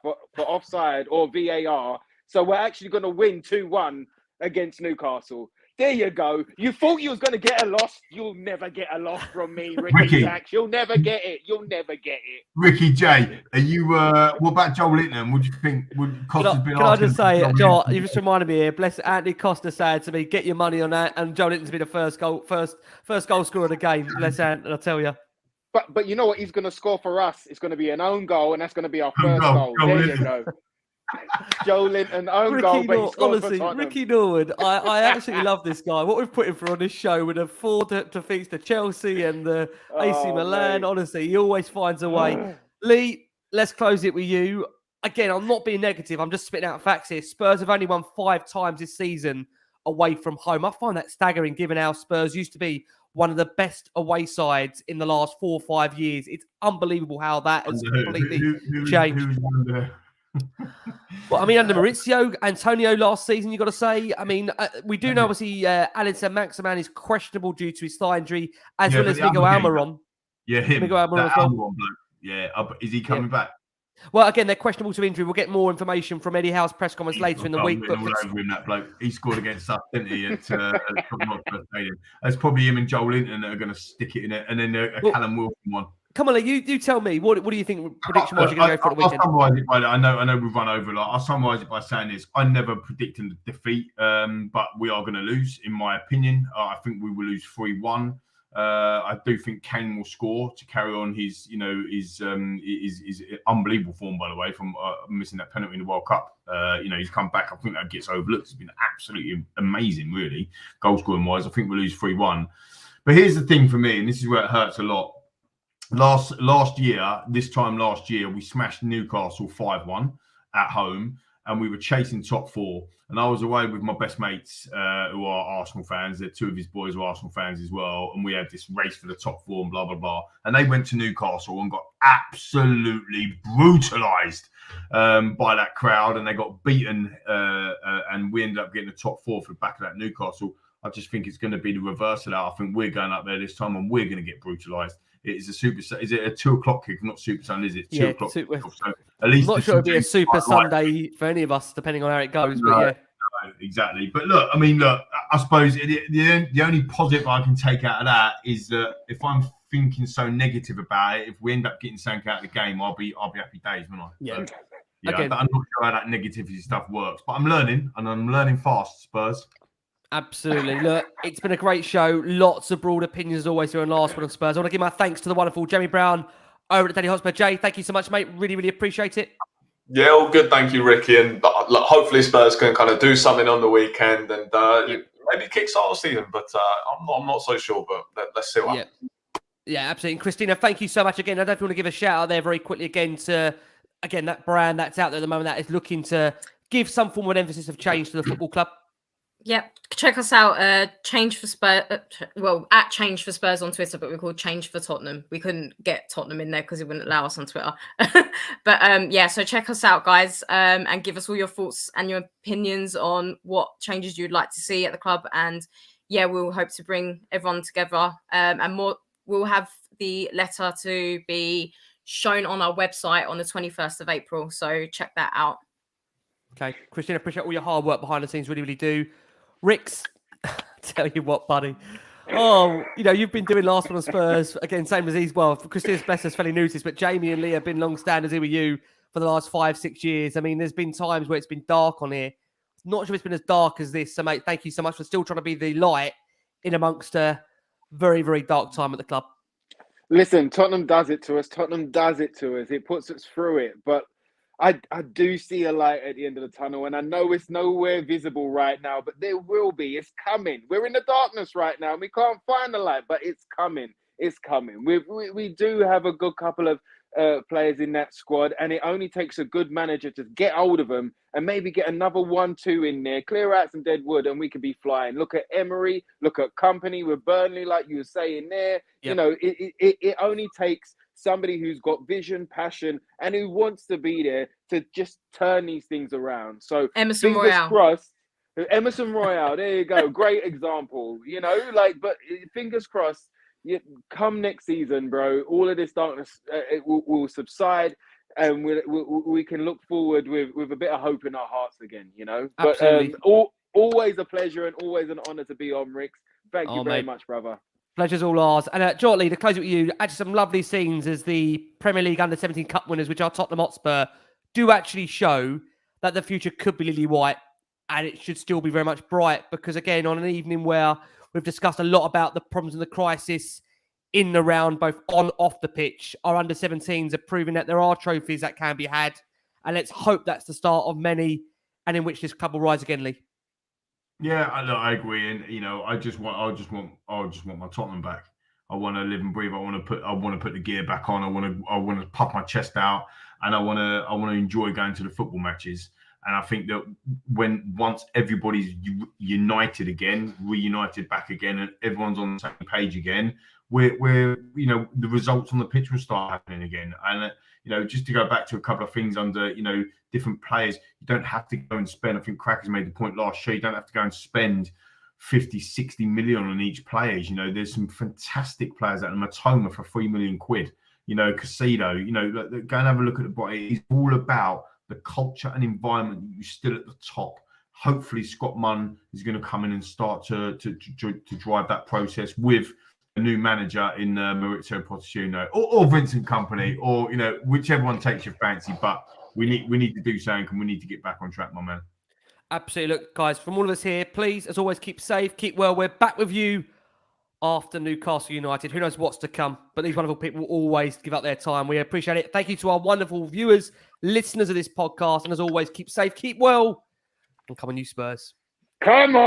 S3: for offside or VAR. So we're actually going to win 2-1 against Newcastle. There you go. You thought you was going to get a loss. You'll never get a loss from me, Ricky Jacks. You'll never get it. You'll never get it.
S2: Ricky J, are you? What about Joel Linton? Would you think? Would Costa's been?
S1: Can I just say, Joel, you just reminded me here. Bless Anthony Costa said to me, "Get your money on that." And Joel Linton's been the first goal scorer of the game. Bless Anthony, I tell you.
S3: But you know what he's going to score for us? It's going to be an own goal, and that's going to be our first goal. There you go. Joe Linton, own goal, but he scores for Tottenham.
S1: Ricky Norwood, I absolutely love this guy. What we've put him for on this show with the 4 defeats to Chelsea and the AC Milan, mate. Honestly, he always finds a way. Lee, let's close it with you. Again, I'm not being negative. I'm just spitting out facts here. Spurs have only won 5 times this season away from home. I find that staggering, given how Spurs used to be one of the best away sides in the last 4 or 5 years. It's unbelievable how that has completely changed. Well, I mean, under Maurizio, Antonio last season, you've got to say. I mean, we do know, obviously, Alisson Maximan is questionable due to his thigh injury, as well as Miguel Almiron.
S2: Yeah, him.
S1: Miguel Almiron as well.
S2: Yeah, is he coming back?
S1: Well, again, they're questionable to injury. We'll get more information from Eddie Howe's press conference later in the week. But
S2: all over him, that bloke. He scored against us, didn't he? At Tottenham Hotspur Stadium. That's probably him and Joel Linton that are going to stick it in it, and then Callum Wilson one. Come on, Lee, you tell me. What do you think prediction-wise you're going to go for the weekend? I'll summarise it by that. I know we've run over a lot. I'll summarise it by saying this. I never predicted a defeat, but we are going to lose, in my opinion. I think we will lose 3-1. I do think Kane will score to carry on his unbelievable form, by the way, from missing that penalty in the World Cup. He's come back. I think that gets overlooked. It's been absolutely amazing, really, goal scoring wise. I think we'll lose 3-1. But here's the thing for me, and this is where it hurts a lot. This time last year, we smashed Newcastle 5-1 at home, and we were chasing top 4. And I was away with my best mates who are Arsenal fans. 2 of his boys were Arsenal fans as well. And we had this race for the top 4 and blah, blah, blah. And they went to Newcastle and got absolutely brutalised by that crowd. And they got beaten. And we ended up getting the top 4 for the back of that Newcastle. I just think it's going to be the reverse of that. I think we're going up there this time and we're going to get brutalised. Is it a 2:00 kick? Not Super Sunday, is it? 2 o'clock. So at least
S1: I'm not sure it'll be a Super Sunday for any of us, depending on how it goes.
S2: No, exactly. But look, I suppose the only positive I can take out of that is that if I'm thinking so negative about it, if we end up getting something out of the game, I'll be happy days, won't I?
S1: Yeah.
S2: I'm not sure how that negativity stuff works, but I'm learning fast, Spurs.
S1: Absolutely. Look, it's been a great show. Lots of broad opinions as always here on Last Word on Spurs. I want to give my thanks to the wonderful Jamie Brown over at Tottenham Hotspur. Jay, thank you so much, mate. Really, really appreciate it.
S4: Yeah, all good. Thank you, Ricky. And hopefully Spurs can kind of do something on the weekend and maybe kickstart the season. But I'm not so sure. But let's see what happens.
S1: Yeah, absolutely. And Christina, thank you so much again. I don't know if you want to give a shout out there very quickly again to that brand that's out there at the moment that is looking to give some form of emphasis of change to the football club.
S5: Yep, check us out. Change for Spurs. At Change for Spurs on Twitter, but we're called Change for Tottenham. We couldn't get Tottenham in there because it wouldn't allow us on Twitter. But so check us out, guys, and give us all your thoughts and your opinions on what changes you'd like to see at the club. And yeah, we'll hope to bring everyone together. And more, we'll have the letter to be shown on our website on the 21st of April. So check that out.
S1: Okay, Christina, appreciate all your hard work behind the scenes. Really, really do. Ricks, tell you what, buddy. Oh, you've been doing Last Word on Spurs again, same as these. Well, Christina's blessed us fairly new to this, but Jamie and Lee have been long standers here with you for the last 5-6 years. I mean, there's been times where it's been dark on here. Not sure it's been as dark as this. So, mate, thank you so much for still trying to be the light in amongst a very, very dark time at the club.
S3: Listen, Tottenham does it to us. It puts us through it. But I do see a light at the end of the tunnel, and I know it's nowhere visible right now, but there will be. It's coming. We're in the darkness right now, and we can't find the light, but it's coming. It's coming. We do have a good couple of players in that squad, and it only takes a good manager to get hold of them and maybe get another 1-2 in there, clear out some dead wood, and we could be flying. Look at Emery, look at Company with Burnley, like you were saying there. Yep. It only takes somebody who's got vision, passion, and who wants to be there to just turn these things around. So
S5: Emerson Royale,
S3: there you go. Great example, but fingers crossed, come next season, bro, all of this darkness it will subside, and we can look forward with a bit of hope in our hearts again,
S1: Absolutely.
S3: But always a pleasure and always an honor to be on, Ricks. Thank you very much, brother.
S1: Pleasure's all ours. And shortly, to close it with you, actually some lovely scenes as the Premier League Under-17 Cup winners, which are Tottenham Hotspur, do actually show that the future could be lily white, and it should still be very much bright, because again, on an evening where we've discussed a lot about the problems and the crisis in and around, both on and off the pitch, our Under-17s are proving that there are trophies that can be had, and let's hope that's the start of many, and in which this club will rise again, Lee.
S2: Yeah, I agree, and I just want my Tottenham back. I want to live and breathe. I want to put the gear back on. I want to puff my chest out, and I want to enjoy going to the football matches. And I think that once everybody's united again, reunited back again, and everyone's on the same page again, we're the results on the pitch will start happening again. And just to go back to a couple of things under different players, you don't have to go and spend. I think Cracker's made the point last show. You don't have to go and spend 50, 60 million on each player. There's some fantastic players at Matoma for 3 million quid. Casido. Go and have a look at the body. It's all about the culture and environment that you still at the top. Hopefully, Scott Munn is going to come in and start to drive that process with a new manager in Maurizio Pochettino or Vincent Kompany, or whichever one takes your fancy. But we need to do something, and we need to get back on track, my man.
S1: Absolutely. Look, guys, from all of us here, please, as always, keep safe, keep well. We're back with you after Newcastle United. Who knows what's to come? But these wonderful people always give up their time. We appreciate it. Thank you to our wonderful viewers, listeners of this podcast, and as always, keep safe, keep well, and come on, you Spurs.
S3: Come on.